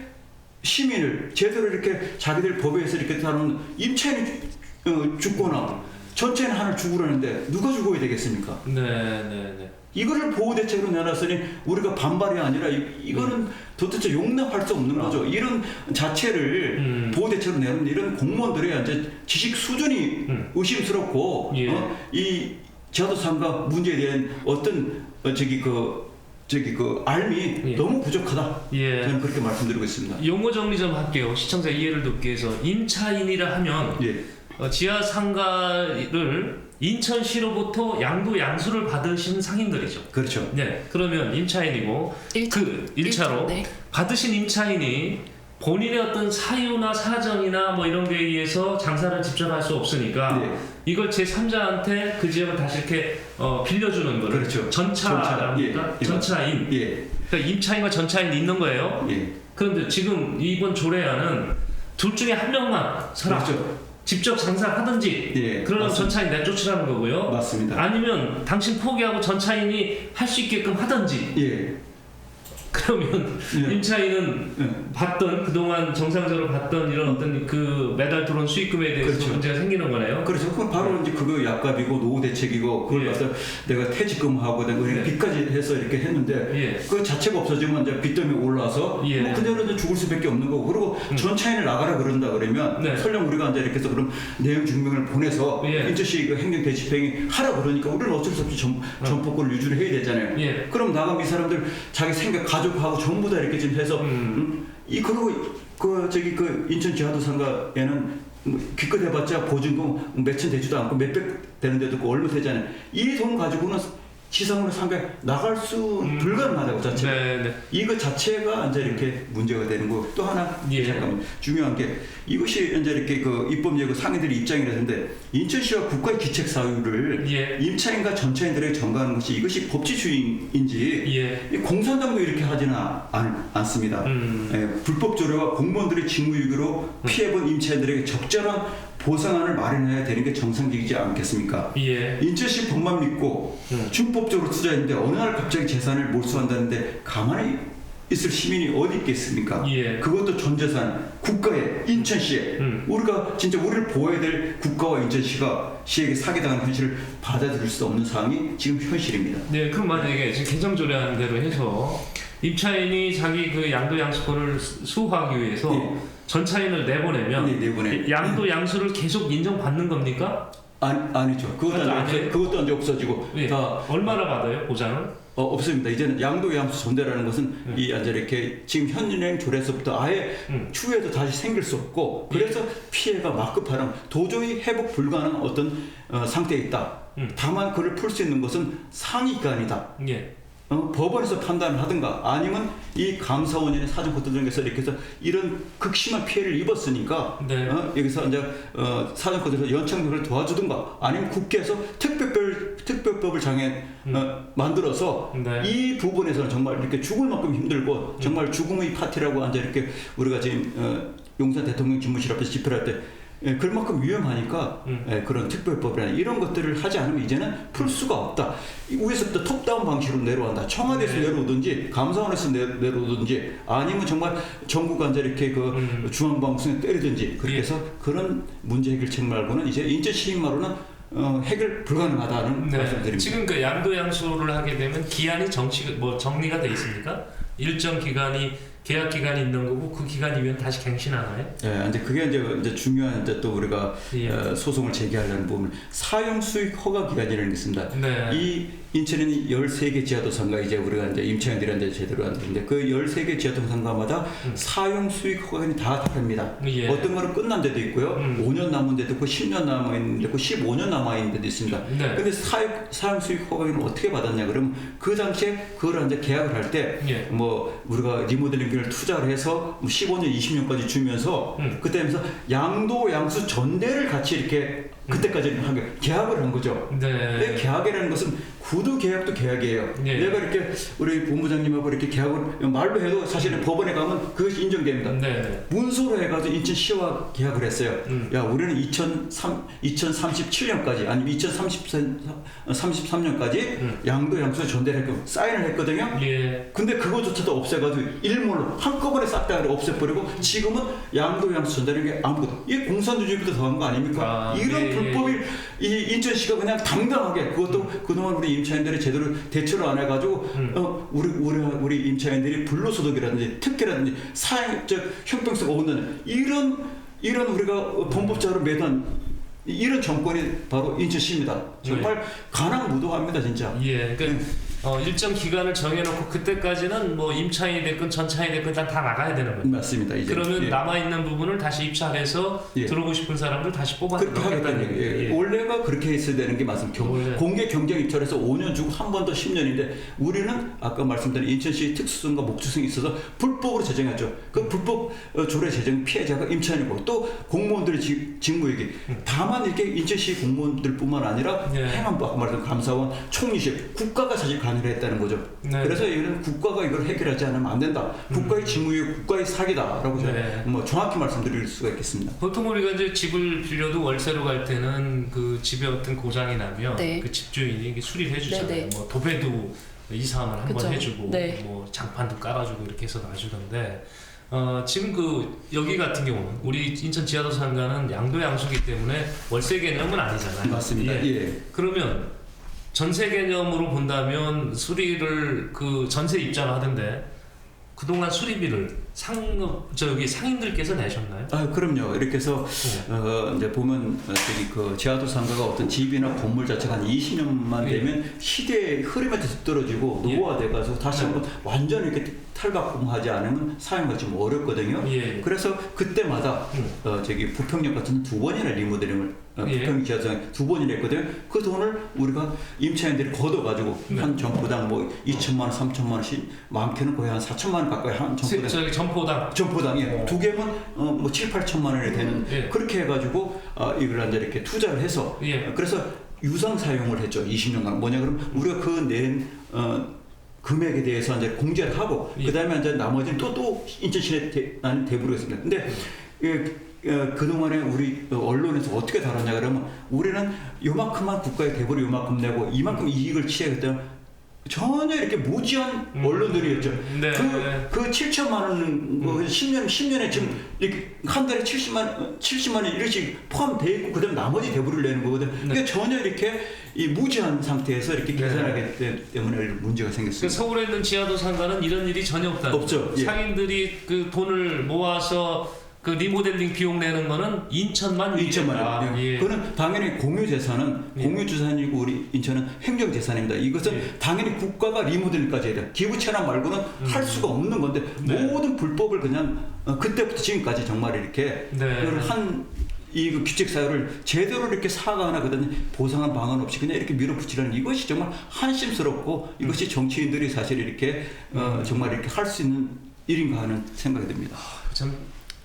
시민을 제대로 이렇게 자기들 법에서 이렇게 다루는 임차인이 죽거나 전차인 하나 죽으라는데 누가 죽어야 되겠습니까? 네. 이거를 보호대책으로 내놨으니 우리가 반발이 아니라 이거는 도대체 용납할 수 없는 거죠. 이런 자체를 보호대책으로 내놓는 이런 공무원들의 이제 지식 수준이 의심스럽고 예. 이 지하도상가 문제에 대한 어떤 알미 예. 너무 부족하다. 예. 저는 그렇게 말씀드리고 있습니다. 용어 정리 좀 할게요. 시청자 이해를 돕기 위해서 임차인이라 하면 예. 지하 상가를 인천시로부터 양도 양수를 받으신 상인들이죠. 그렇죠. 네, 그러면 임차인이고 그 1차로 네. 받으신 임차인이 본인의 어떤 사유나 사정이나 뭐 이런 거에 의해서 장사를 직접 할 수 없으니까 네. 이걸 제3자한테 그 지역을 다시 이렇게 빌려주는 거를 그렇죠. 전차랍니까? 예. 전차인. 예. 그러니까 임차인과 전차인이 있는 거예요. 예. 그런데 지금 이번 조례안은 둘 중에 한 명만 서라. 그렇죠. 직접 장사하든지 예, 그러면 맞습니다. 전차인 내쫓으라는 거고요. 맞습니다. 아니면 당신 포기하고 전차인이 할 수 있게끔 하든지. 예. 그러면 예. 임차인은 예. 받던 그동안 정상적으로 받던 이런 어떤 그 매달 들어온 수익금에 대해서 그렇죠. 문제가 생기는 거네요. 그렇죠. 그럼 바로 이제 그거 약값이고 노후 대책이고 그걸 예. 갖다 내가 퇴직금하고 내가 네. 빚까지 해서 이렇게 했는데 예. 그 자체가 없어지면 이제 빚더미 올라서 예. 뭐 그대로 이제 죽을 수밖에 없는 거고 그리고 전차인을 나가라 그런다 그러면 네. 설령 우리가 이제 이렇게 해서 그럼 내용 증명을 보내서 예. 인천시 그 행정 대집행이 하라 그러니까 우리는 어쩔 수 없이 전폭권을 유지를 해야 되잖아요. 예. 그럼 나가면 이 사람들 자기 생각 가족하고 전부 다 이렇게 지금 해서 그리고 그 인천 지하도상가에는 기껏 해봤자 보증금 몇천 되지도 않고 몇백 되는데도 그 얼마 되잖아요. 이 돈 가지고는 지상으로 상가에 나갈 수 불가능하다고 자체. 네. 이거 자체가 이제 이렇게 문제가 되는 거. 또 하나 예. 잠깐만 중요한 게 이것이 이제 이렇게 그 입법 예고 상인들의 입장이라는데 인천시와 국가의 기책 사유를 예. 임차인과 전차인들에게 전가하는 것이 이것이 법치주의인지 예. 이 공산당도 이렇게 하지는 않습니다. 불법 조례와 공무원들의 직무유기로 피해본 임차인들에게 적절한 보상안을 마련해야 되는 게 정상적이지 않겠습니까? 예. 인천시 법만 믿고 준법적으로 투자했는데 어느 날 갑자기 재산을 몰수한다는데 가만히 있을 시민이 어디 있겠습니까? 예. 그것도 전 재산 국가에 인천시에 우리가 진짜 우리를 보호해야 될 국가와 인천시가 시에게 사기당하는 현실을 받아들일 수 없는 상황이 지금 현실입니다. 네, 그럼 만약에 지금 개정 조례하는 대로 해서 임차인이 자기 그 양도 양수권을 수호하기 위해서 예. 전차인을 내보내면 네, 내보내. 양도 양수를 계속 인정받는 겁니까? 아니죠. 그것도 이제 없어지고 예. 다 얼마나 받아요 보장을? 없습니다. 이제는 양도 양수 전대라는 것은 이 이제 이렇게 지금 현행 조례서부터 아예 추후에도 다시 생길 수 없고 그래서 피해가 막급하는 도저히 회복 불가능한 어떤 상태에 있다. 다만 그를 풀 수 있는 것은 상위간이다. 예. 법원에서 판단을 하든가 아니면 이 감사원이나 사정코트 등에서 이렇게 해서 이런 극심한 피해를 입었으니까 네. 여기서 이제 사정코트에서 연착륙을 도와주든가 아니면 국회에서 특별법을 만들어서 네. 이 부분에서는 정말 이렇게 죽을 만큼 힘들고 정말 죽음의 파티라고 앉아 이렇게 우리가 지금 용산 대통령 집무실 앞에서 집회를 할 때 그만큼 위험하니까 그런 특별법이나 이런 것들을 하지 않으면 이제는 풀 수가 없다. 위에서부터 톱다운 방식으로 내려간다. 청와대에서 네. 내려오든지 감사원에서 내려오든지 아니면 정말 정부가 이제 이렇게 그 중앙방송에 때리든지 그렇게 해서 그런 문제 해결책 말고는 이제 인재시민만으로는 해결 불가능하다는 네. 말씀드립니다. 지금 그 양도양수를 하게 되면 기한이 정리가 돼 있습니까? 일정 기간이 계약 기간이 있는 거고 그 기간이면 다시 갱신하나요? 네, 이제 그게 이제 중요한 이제 또 우리가 예. 소송을 제기하려는 부분 사용 수익 허가 기간이라는 게 있습니다. 네. 이 인천에는 13개 지하도상가 이제 우리가 이제 임차인들한테 제대로 하는데 그 13개 지하도상가마다 사용 수익 허가는 다 다릅니다. 예. 어떤 거는 끝난 데도 있고요. 5년 남은 데도 있고 10년 남아 있는 데도 있고 15년 남아 있는 데도 있습니다. 네. 근데 사용 수익 허가는 어떻게 받았냐 그러면 그 당시에 그걸 이제 계약을 할 때 예. 뭐 우리가 리모델링비를 투자를 해서 15년, 20년까지 주면서 그때 하면서 양도 양수 전대를 같이 이렇게 그때까지 계약을 한 거죠. 네. 근데 계약이라는 것은 구두 계약도 계약이에요. 예. 내가 이렇게 우리 본부장님하고 이렇게 계약을 말로 해도 사실은 법원에 가면 그것이 인정됩니다. 네. 문서로 해가지고 인천시와 계약을 했어요. 야, 우리는 2037년까지 아니면 2033년까지 양도 양수 전대를 했고 사인을 했거든요. 예. 근데 그거조차도 없애가지고 일몰로 한꺼번에 싹 다 없애버리고 지금은 양도 양수 전대라는 게 아무것도 이게 공산주의보다 더한 거 아닙니까? 아, 이런 예, 불법이 이 인천시가 그냥 당당하게 그것도 그동안 우리 임차인들이 제대로 대처를 안 해가지고 우리 임차인들이 불로소득이라든지 특혜라든지 사회적 형평성 어긋나는 이런 우리가 범법자로 매단 이런 정권이 바로 인천시입니다. 정말 가난무도합니다 진짜. 예. 그러니까 일정 기간을 정해놓고 그때까지는 뭐 임차인이 됐건 전차인이 됐건 다 나가야 되는 거예요. 맞습니다. 이제. 그러면 예. 남아있는 부분을 다시 입찰해서 예. 들어오고 싶은 사람들 다시 뽑아서 그렇게 하겠다는 넣겠다는 얘기예요. 얘기예요. 원래가 그렇게 했어야 되는 게 맞습니다. 원래. 공개 경쟁 입찰에서 5년 주고 한 번 더 10년인데 우리는 아까 말씀드린 인천시 특수성과 목적성이 있어서 불법으로 제정했죠. 그 불법 조례 제정 피해자가 임차인이고 또 공무원들의 직무유기. 다만 이렇게 인천시 공무원들뿐만 아니라 예. 행안부 아까 말씀 감사원, 총리실, 국가가 사실 관여를 했다는 거죠. 네. 그래서 이거는 국가가 이걸 해결하지 않으면 안 된다. 국가의 직무유기, 국가의 사기다라고 네. 뭐 정확히 말씀드릴 수가 있겠습니다. 보통 우리가 이제 집을 빌려도 월세로 갈 때는 그 집에 어떤 고장이 나면 네. 그 집주인이 이게 수리를 해주잖아요. 네, 네. 뭐 도배도 이사함을 한번 그쵸. 해주고 네. 뭐 장판도 깔아주고 이렇게 해서 놔주던데 지금 그 여기 같은 경우는 우리 인천 지하도 상가는 양도양수기 때문에 월세 개념은 아니잖아요. 맞습니다. 예. 그러면 전세 개념으로 본다면 수리를 그 전세 입장을 하던데 그동안 수리비를 상인들께서 내셨나요? 아, 그럼요. 이렇게 해서 이제 보면 저기 그 제하도 상가가 어떤 집이나 건물 자체가 한 20년만 예. 되면 시대의 흐름에 뒤떨어지고 예. 노후화돼 가지고 다시 네. 한번 완전 이렇게 탈바꿈하지 않으면 사용하기 좀 어렵거든요. 예. 그래서 그때마다 저기 부평역 같은 2번이나 리모델링을 예. 부평 지하상에 2번이나 했거든요. 그 돈을 우리가 임차인들이 걷어가지고 네. 한 점포당 뭐 2천만 원, 3천만 원씩 많게는 거의 한 4천만 원 가까이 한 점포당. 저기 점포당 점포당에 두 개면 뭐 7, 8천만 원이 되는 예. 그렇게 해가지고 이걸 이제 이렇게 투자를 해서 예. 그래서 유상 사용을 했죠. 20년간 뭐냐 그러면 우리가 그 낸 금액에 대해서 이제 공제를 하고 예. 그다음에 이제 나머지는 또 인천시에 대부르겠습니다. 근데 그동안에 우리 언론에서 어떻게 다뤘냐 그러면 우리는 요만큼만 국가에 대부를 요만큼 내고 이만큼 이익을 취하겠다. 전혀 이렇게 무지한 언론들이었죠. 네. 그 7천만 원, 10년에 지금 이렇게 한 달에 70만 원 이렇게 포함되어 있고, 그 다음에 나머지 대부를 내는 거거든. 그러니까 전혀 이렇게 이 무지한 상태에서 이렇게 네. 계산하기 때문에 문제가 그 생겼습니다. 서울에 있는 지하도 상가는 이런 일이 전혀 없다는 없죠. 거죠. 예. 상인들이 그 돈을 모아서 그 리모델링 비용 내는 거는 인천만 2천만 원. 예. 그거는 당연히 공유 재산은 예. 공유 재산이고 우리 인천은 행정 재산입니다. 이것은 예. 당연히 국가가 리모델링까지 해야 돼. 기부 체납 말고는 할 수가 없는 건데 네. 모든 불법을 그냥 그때부터 지금까지 정말 이렇게 네. 그걸 한 이 규칙 사유를 제대로 이렇게 사과하나 그다음에 보상한 방안 없이 그냥 이렇게 밀어붙이라는 이것이 정말 한심스럽고 이것이 정치인들이 사실 이렇게 정말 이렇게 할 수 있는 일인가 하는 생각이 듭니다. 참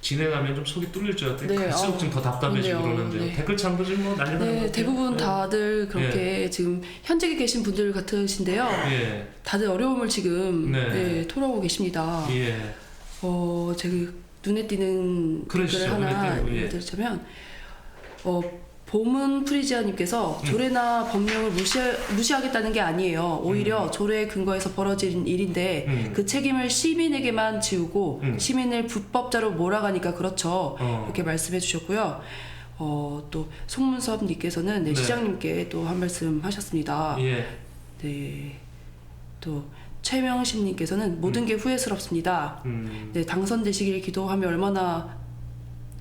진행하면 좀 속이 뚫릴 줄 알았더니 네, 갈수록 좀 더 답답해지고 그러네요. 그러는데요. 네. 댓글창도 지금 뭐 난리 나는 것 네, 같아요. 대부분 네. 다들 그렇게 지금 현직에 계신 분들 같으신데요. 예. 다들 어려움을 지금 네. 네, 토로하고 계십니다. 예. 제가 눈에 띄는 그러시죠. 댓글을 하나 눈에 띄는 거, 예. 읽어드리자면 봄은 프리지아님께서 조례나 법령을 무시하겠다는 게 아니에요. 오히려 조례에 근거해서 벌어진 일인데 그 책임을 시민에게만 지우고 시민을 불법자로 몰아가니까 그렇죠. 이렇게 말씀해 주셨고요. 또 송문섭님께서는 네, 네. 시장님께 또 한 말씀 하셨습니다. 예. 네. 또 최명심님께서는 모든 게 후회스럽습니다. 네, 당선되시길 기도하며 얼마나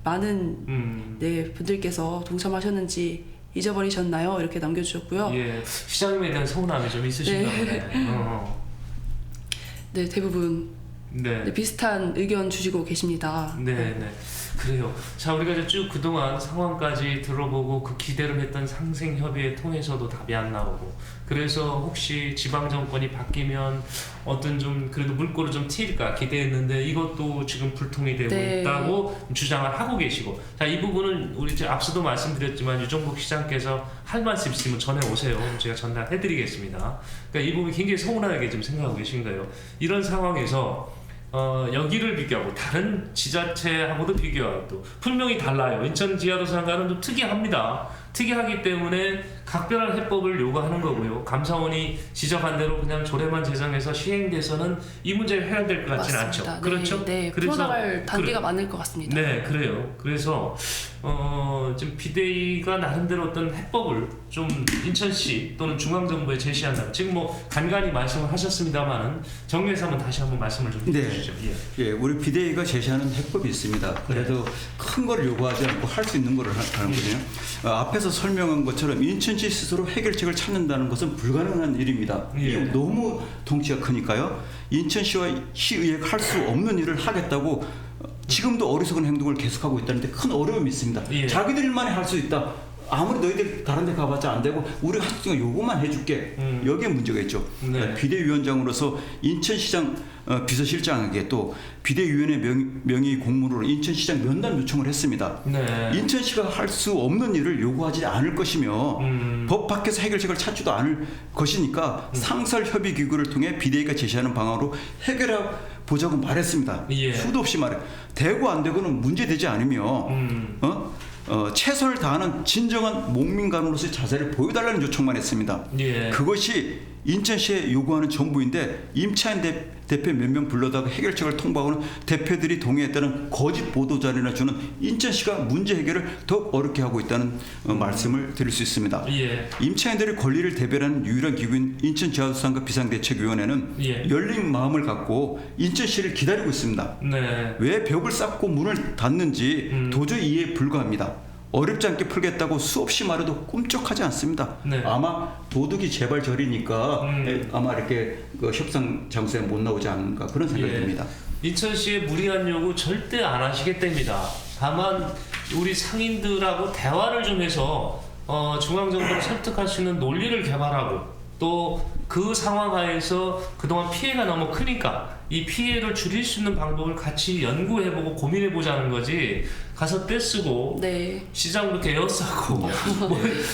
많은 네, 분들께서 동참하셨는지 잊어버리셨나요? 이렇게 남겨주셨고요. 예. 시장님에 대한 서운함이 좀 있으신가 네. 보네. 네, 대부분 네. 네, 비슷한 의견 주시고 계십니다. 네, 네. 그래요. 자, 우리가 이제 쭉 그동안 상황까지 들어보고 그 기대를 했던 상생협의회 통해서도 답이 안 나오고, 그래서 혹시 지방 정권이 바뀌면 어떤 좀 그래도 물꼬를 좀 트일까 기대했는데 이것도 지금 불통이 되고 네. 있다고 주장을 하고 계시고, 자, 이 부분은 우리 이제 앞서도 말씀드렸지만 유정복 시장께서 할 말씀 있으면 전해 오세요. 제가 전달해드리겠습니다. 그러니까 이 부분이 굉장히 서운하게 좀 생각하고 계신 거예요. 이런 상황에서 여기를 비교하고 다른 지자체하고도 비교하고 또 분명히 달라요. 인천 지하도상가는 좀 특이합니다. 특이하기 때문에 각별한 해법을 요구하는 거고요. 감사원이 지적한 대로 그냥 조례만 제정해서 시행돼서는 이 문제가 해결될 것 같지는 맞습니다. 않죠. 그렇죠? 네, 그래서 풀어나갈 단계가 많을 것 같습니다. 네, 그래요. 그래서 지금 비대위가 나름대로 어떤 해법을 좀 인천시 또는 중앙정부에 제시한다면, 지금 뭐 간간히 말씀을 하셨습니다만은 정리해서 한번 다시 한번 말씀을 좀 네. 해주시죠. 예. 예, 우리 비대위가 제시하는 해법이 있습니다. 그래도 큰 걸 요구하지 않고 할 수 있는 거를 하는 거거든요. 앞에서 설명한 것처럼 인천시 스스로 해결책을 찾는다는 것은 불가능한 일입니다. 예. 이게 너무 덩치가 크니까요. 인천시와 시의회가 할 수 없는 일을 하겠다고 지금도 어리석은 행동을 계속하고 있다는 데 큰 어려움이 있습니다. 예. 자기들만이 할 수 있다. 아무리 너희들 다른 데 가봤자 안 되고 우리가 할 수 있는 거 요거만 해줄게. 여기에 문제가 있죠. 네. 비대위원장으로서 인천시장 비서실장에게 또 비대위원회 명의 공문으로 인천시장 면담 요청을 했습니다. 네. 인천시가 할 수 없는 일을 요구하지 않을 것이며 법 밖에서 해결책을 찾지도 않을 것이니까 상설협의기구를 통해 비대위가 제시하는 방안으로 해결해 보자고 말했습니다. 예. 수도 없이 말해. 되고 안 되고는 문제되지 않으며 최선을 다하는 진정한 목민간으로서의 자세를 보여달라는 요청만 했습니다. 예. 그것이 인천시에 요구하는 정부인데 임차인 대표 몇 명 불러다가 해결책을 통보하고는 대표들이 동의했다는 거짓 보도자료나 주는 인천시가 문제 해결을 더욱 어렵게 하고 있다는 말씀을 드릴 수 있습니다. 예. 임차인들의 권리를 대변하는 유일한 기구인 인천지하도상가 비상대책위원회는 예. 열린 마음을 갖고 인천시를 기다리고 있습니다. 네. 왜 벽을 쌓고 문을 닫는지 도저히 이해에 불과합니다. 어렵지 않게 풀겠다고 수없이 말해도 꿈쩍하지 않습니다. 네. 아마 도둑이 제발저리니까 아마 이렇게 그 협상 장소에 못 나오지 않는가 그런 생각이 예. 듭니다. 인천시의 무리한 요구 절대 안 하시겠답니다. 다만 우리 상인들하고 대화를 좀 해서 중앙정부를 설득할 수 있는 논리를 개발하고, 또 그 상황 하에서 그동안 피해가 너무 크니까 이 피해를 줄일 수 있는 방법을 같이 연구해보고 고민해보자는 거지, 가서 떼쓰고 네. 시장 그렇게 에어싸고 뭐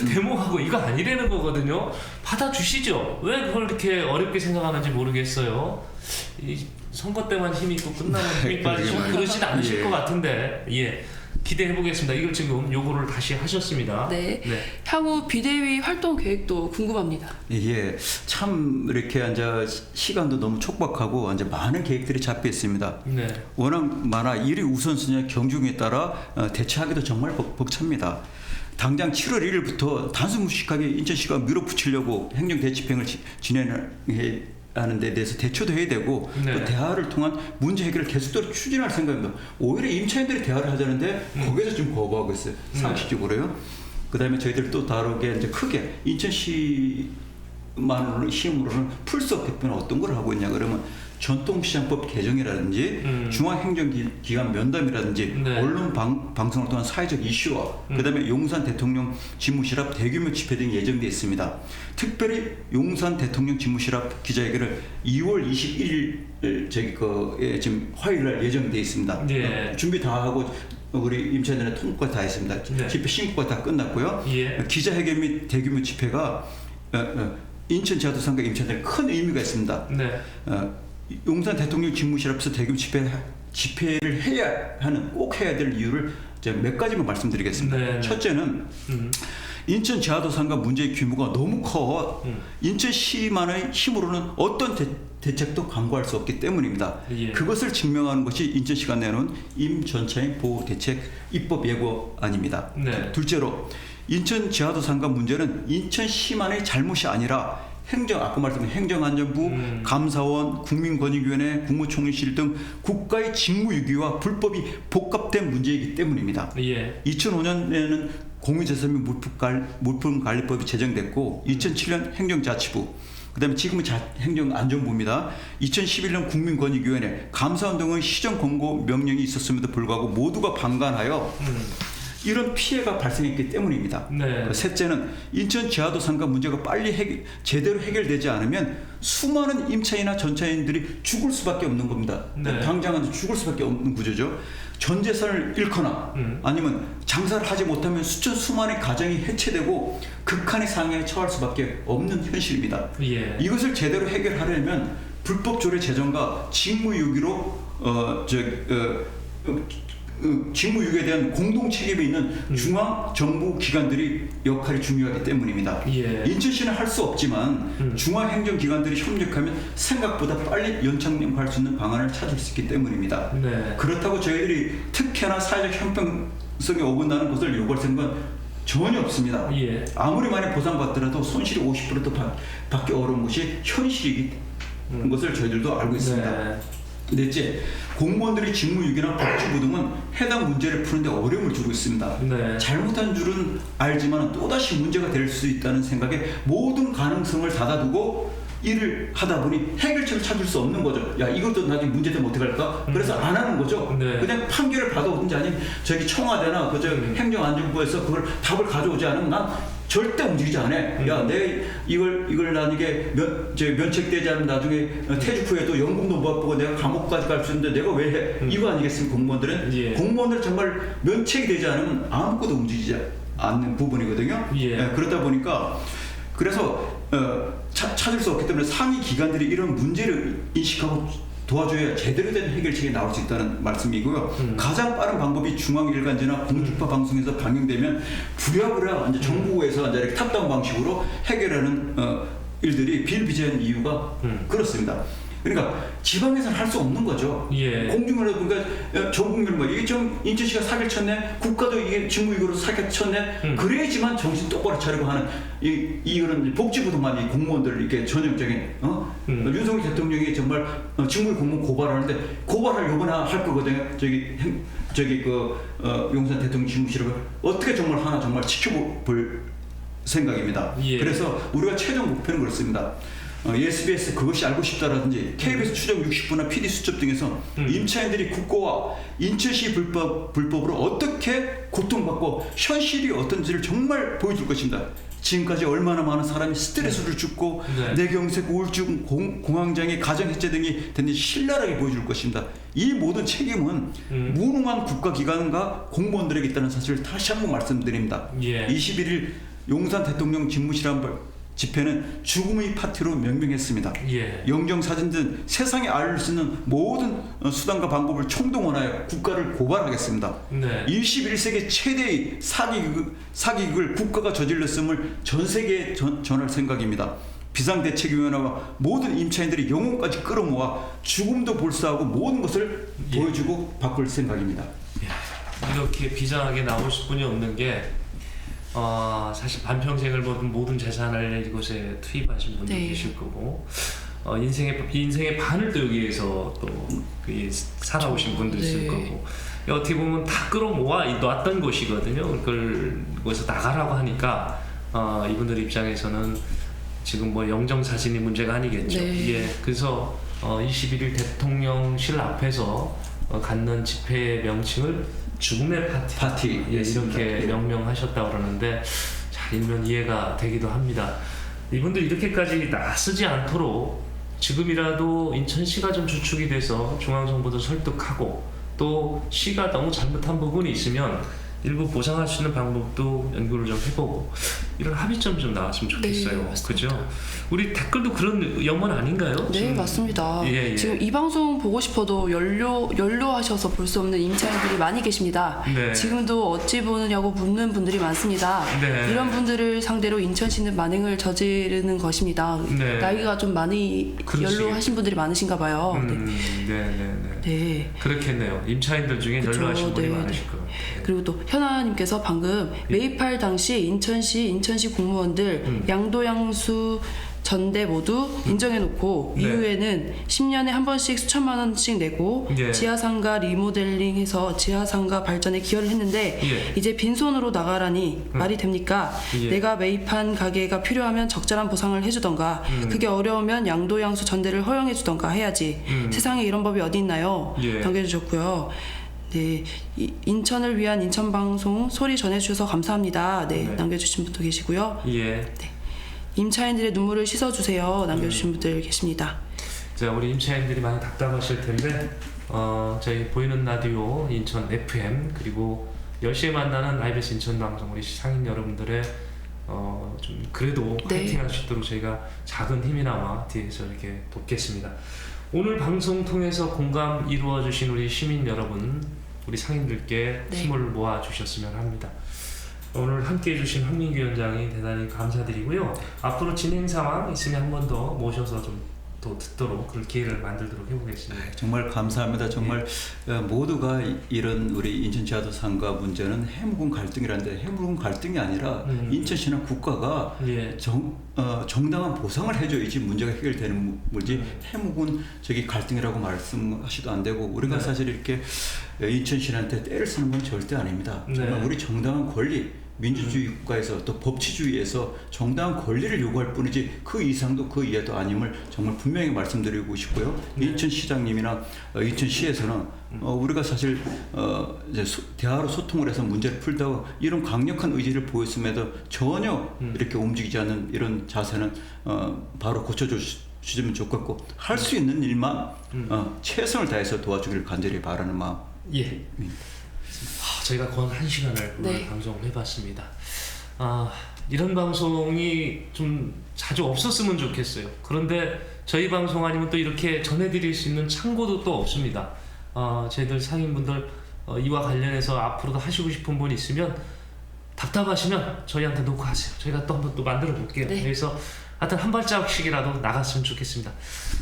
데모하고 이거 아니라는 거거든요. 받아주시죠. 왜 그걸 이렇게 어렵게 생각하는지 모르겠어요. 이 선거 때만 힘이 있고 끝나면 힘이 빠지고 그러진 않으실 예. 것 같은데, 예, 기대해 보겠습니다. 이걸 지금 요구를 다시 하셨습니다. 네. 네. 향후 비대위 활동 계획도 궁금합니다. 예, 참 이렇게 이제 시간도 너무 촉박하고 이제 많은 계획들이 잡혀 있습니다. 네. 워낙 많아 일이 우선순위와 경중에 따라 대처하기도 정말 벅찹니다. 당장 7월 1일부터 단순무식하게 인천시가 밀어붙이려고 행정대집행을 진행해 하는 데 대해서 대처도 해야 되고 네. 또 대화를 통한 문제 해결을 계속적으로 추진할 생각입니다. 오히려 임차인들이 대화를 하자는데 거기서 좀 거부하고 있어요. 상식적으로요. 그다음에 저희들 또 다르게 이제 크게 인천시만으로는 힘으로는 풀 수 없기 때문에 어떤 걸 하고 있냐 그러면 전통시장법 개정이라든지 중앙행정기관 면담이라든지 네. 언론 방송을 통한 사회적 이슈와 그다음에 용산 대통령 집무실 앞 대규모 집회 등이 예정돼 있습니다. 특별히 용산 대통령 집무실 앞 기자회견을 2월 21일 지금 화요일 날 예정돼 있습니다. 네. 준비 다 하고 우리 임차인들의 통보가 다 했습니다. 네. 집회 신고가 다 끝났고요. 예. 기자회견 및 대규모 집회가 인천 지하도상가 임차인들 큰 의미가 있습니다. 네. 용산 대통령 집무실 앞에서 대규모 집회를 꼭 해야 될 이유를 제가 몇 가지만 말씀드리겠습니다. 네. 첫째는 인천 지하도상가 문제의 규모가 너무 커 인천시만의 힘으로는 어떤 대책도 강구할 수 없기 때문입니다. 예. 그것을 증명하는 것이 인천시가 내놓은 임전차인 보호대책 입법 예고안입니다. 네. 둘째로 인천 지하도상가 문제는 인천시만의 잘못이 아니라 아까 말씀드린 행정안전부, 감사원, 국민권익위원회, 국무총리실 등 국가의 직무유기와 불법이 복합된 문제이기 때문입니다. 예. 2005년에는 공유재산 및 물품관리법이 제정됐고 2007년 행정자치부, 그다음에 지금은 행정안전부입니다. 2011년 국민권익위원회, 감사원 등의 시정권고 명령이 있었음에도 불구하고 모두가 방관하여 이런 피해가 발생했기 때문입니다. 네. 셋째는 인천 지하도상가 문제가 빨리 제대로 해결되지 않으면 수많은 임차인이나 전차인들이 죽을 수밖에 없는 겁니다. 네. 당장은 죽을 수밖에 없는 구조죠. 전 재산을 잃거나 아니면 장사를 하지 못하면 수많은 가정이 해체되고 극한의 상황에 처할 수밖에 없는 현실입니다. 예. 이것을 제대로 해결하려면 불법 조례 제정과 직무유기로 직무유기에 대한 공동 책임이 있는 중앙 정부 기관들이 역할이 중요하기 때문입니다. 예. 인천시는 할 수 없지만 중앙 행정 기관들이 협력하면 생각보다 빨리 연착륙할 수 있는 방안을 찾을 수 있기 때문입니다. 네. 그렇다고 저희들이 특혜나 사회적 형평성에 어긋나는 것을 요구할 생각은 전혀 없습니다. 예. 아무리 많이 보상받더라도 손실이 50%도 받기 어려운 것이 현실이기 것을 저희들도 알고 있습니다. 네. 넷째, 공무원들이 직무유기나 복지부 등은 해당 문제를 푸는데 어려움을 주고 있습니다. 네. 잘못한 줄은 알지만 또다시 문제가 될 수 있다는 생각에 모든 가능성을 닫아두고 일을 하다 보니 해결책을 찾을 수 없는 거죠. 야, 이것도 나중에 문제되면 어떡할까? 그래서 안 하는 거죠. 네. 그냥 판결을 받아오든지 아니면 저기 청와대나 행정안전부에서 그걸 답을 가져오지 않으면 난 절대 움직이지 않아. 야, 내 이걸 나중에 면책되지 않으면 나중에 퇴직 후에도 연금도 못 받고 내가 감옥까지 갈 수 있는데 내가 왜 해? 이거 아니겠습니까? 공무원들은 예. 공무원들 정말 면책이 되지 않으면 아무것도 움직이지 않는 부분이거든요. 예. 그러다 보니까 그래서 찾을 수 없기 때문에 상위 기관들이 이런 문제를 인식하고 도와줘야 제대로 된 해결책이 나올 수 있다는 말씀이고요. 가장 빠른 방법이 중앙일간지나 공중파 방송에서 방영되면 부랴부랴 이제 정부에서 이제 이렇게 탑다운 방식으로 해결하는 일들이 비일비재한 이유가 그렇습니다. 그러니까 지방에서는 할 수 없는 거죠. 예. 공중으로 그러니까 전 국민을 이게 좀 인천시가 사기를 쳤네, 국가도 이게 직무유기로 사기를 쳤네. 그래야지만 정신 똑바로 차리고 하는 이런 복지부도만 이 공무원들 이렇게 전형적인 윤석열 대통령이 정말 직무유기 공무원 고발하는데 고발할 요번에 할 거거든요. 용산 대통령 집무실을 어떻게 정말 하나 정말 지켜볼 생각입니다. 예. 그래서 우리가 최종 목표는 그렇습니다. SBS 그것이 알고 싶다라든지 KBS 추정 60분이나 PD 수첩 등에서 임차인들이 국고와 인천시 불법으로 어떻게 고통받고 현실이 어떤지를 정말 보여줄 것입니다. 지금까지 얼마나 많은 사람이 스트레스를 줍고 네. 뇌경색, 우울증, 공황장애, 가정해체 등이 됐는지 신랄하게 보여줄 것입니다. 이 모든 책임은 무능한 국가기관과 공무원들에게 있다는 사실을 다시 한번 말씀드립니다. 예. 21일 용산 대통령 집무실 앞 집회는 죽음의 파티로 명명했습니다. 예. 영정사진 등 세상에 알릴 수 있는 모든 수단과 방법을 총동원하여 국가를 고발하겠습니다. 네. 21세기 최대의 사기극을 국가가 저질렀음을 전 세계에 전할 생각입니다. 비상대책위원회와 모든 임차인들이 영혼까지 끌어모아 죽음도 볼사하고 모든 것을 예. 보여주고 바꿀 생각입니다. 이렇게 비장하게 나오실 분이 없는 게 사실 반평생을 모든 재산을 이곳에 투입하신 분도 네. 계실 거고 인생의 반을 또 여기에서 또 살아오신 분도 있을 네. 거고 어떻게 보면 다 끌어모아 놨던 곳이거든요. 그걸 거기서 나가라고 하니까 이분들 입장에서는 지금 뭐 영정사진이 문제가 아니겠죠. 네. 예, 그래서 21일 대통령실 앞에서 갖는 집회 명칭을 죽음의 파티, 예, 이렇게 명명하셨다고 그러는데 잘 일면 이해가 되기도 합니다. 이분들 이렇게까지 나서지 않도록 지금이라도 인천시가 좀 주축이 돼서 중앙정부도 설득하고 또 시가 너무 잘못한 부분이 있으면 일부 보상할 수 있는 방법도 연구를 좀 해보고 이런 합의점 좀 나왔으면 좋겠어요. 네, 그죠? 우리 댓글도 그런 염원 아닌가요? 네, 지금? 맞습니다. 예. 지금 이 방송 보고 싶어도 연로하셔서 볼 수 없는 임차인들이 많이 계십니다. 네. 지금도 어찌 보느냐고 묻는 분들이 많습니다. 네. 이런 분들을 상대로 인천시는 만행을 저지르는 것입니다. 네. 나이가 좀 많이 그렇지. 연로하신 분들이 많으신가 봐요. 네. 네. 그렇겠네요. 임차인들 중에 그쵸, 연로하신 분이 네. 많으실 것 같아요. 그리고 또 현아님께서 방금 매입할 당시 인천시 공무원들 양도양수 전대 모두 인정해놓고 네. 이후에는 10년에 한 번씩 수천만 원씩 내고 예. 지하상가 리모델링해서 지하상가 발전에 기여를 했는데 예. 이제 빈손으로 나가라니 말이 됩니까? 예. 내가 매입한 가게가 필요하면 적절한 보상을 해주던가 그게 어려우면 양도양수 전대를 허용해주던가 해야지. 세상에 이런 법이 어디 있나요? 예. 남겨주셨고요. 네, 인천을 위한 인천방송 소리 전해주셔서 감사합니다. 네, 네. 남겨주신 분도 계시고요. 예. 임차인들의 눈물을 씻어주세요. 남겨주신 분들 계십니다. 자, 우리 임차인들이 많이 답답하실 텐데 저희 보이는 라디오 인천 FM 그리고 10시에 만나는 IBS 인천 방송 우리 상인 여러분들의 좀 그래도 네. 파이팅할 수 있도록 저희가 작은 힘이나마 뒤에서 이렇게 돕겠습니다. 오늘 방송 통해서 공감 이루어 주신 우리 시민 여러분, 우리 상인들께 네. 힘을 모아 주셨으면 합니다. 오늘 함께 해주신 황민규 위원장이 대단히 감사드리고요. 앞으로 진행 상황 있으면 한 번 더 모셔서 좀 또 듣도록 그럴 기회를 만들도록 해보겠습니다. 정말 감사합니다. 정말 모두가 이런 우리 인천 지하도상가 문제는 해묵은 갈등이라는데 해묵은 갈등이 아니라 인천시나 국가가 예. 정당한 보상을 해줘야지 문제가 해결되는 물지 해묵은 저기 갈등이라고 말씀하셔도 안 되고 우리가 네. 사실 이렇게 인천시한테 때를 쓰는 건 절대 아닙니다. 정말 네. 우리 정당한 권리 민주주의 국가에서 또 법치주의에서 정당한 권리를 요구할 뿐이지 그 이상도 그 이하도 아님을 정말 분명히 말씀드리고 싶고요. 네. 인천시장님이나 인천시에서는 우리가 사실 이제 대화로 소통을 해서 문제를 풀다가 이런 강력한 의지를 보였음에도 전혀 이렇게 움직이지 않는 이런 자세는 바로 고쳐주시면 좋겠고 할 수 있는 일만 최선을 다해서 도와주기를 간절히 바라는 마음. 예. 저희가 건 1시간을 네. 방송을 해봤습니다. 이런 방송이 좀 자주 없었으면 좋겠어요. 그런데 저희 방송 아니면 또 이렇게 전해드릴 수 있는 창고도 또 없습니다. 저희들 상인분들 이와 관련해서 앞으로도 하시고 싶은 분 있으면 답답하시면 저희한테 녹화하세요. 저희가 또 한번 또 만들어 볼게요. 네. 그래서 하여튼 한 발짝씩이라도 나갔으면 좋겠습니다.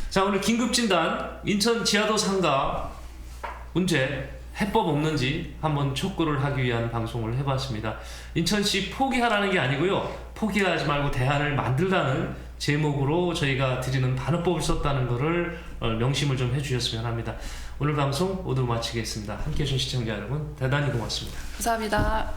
자, 오늘 긴급진단 인천 지하도 상가 문제 해법 없는지 한번 촉구를 하기 위한 방송을 해봤습니다. 인천시 포기하라는 게 아니고요. 포기하지 말고 대안을 만들라는 제목으로 저희가 드리는 단어법을 썼다는 것을 명심을 좀 해주셨으면 합니다. 오늘 방송 모두 마치겠습니다. 함께해 주신 시청자 여러분 대단히 고맙습니다. 감사합니다.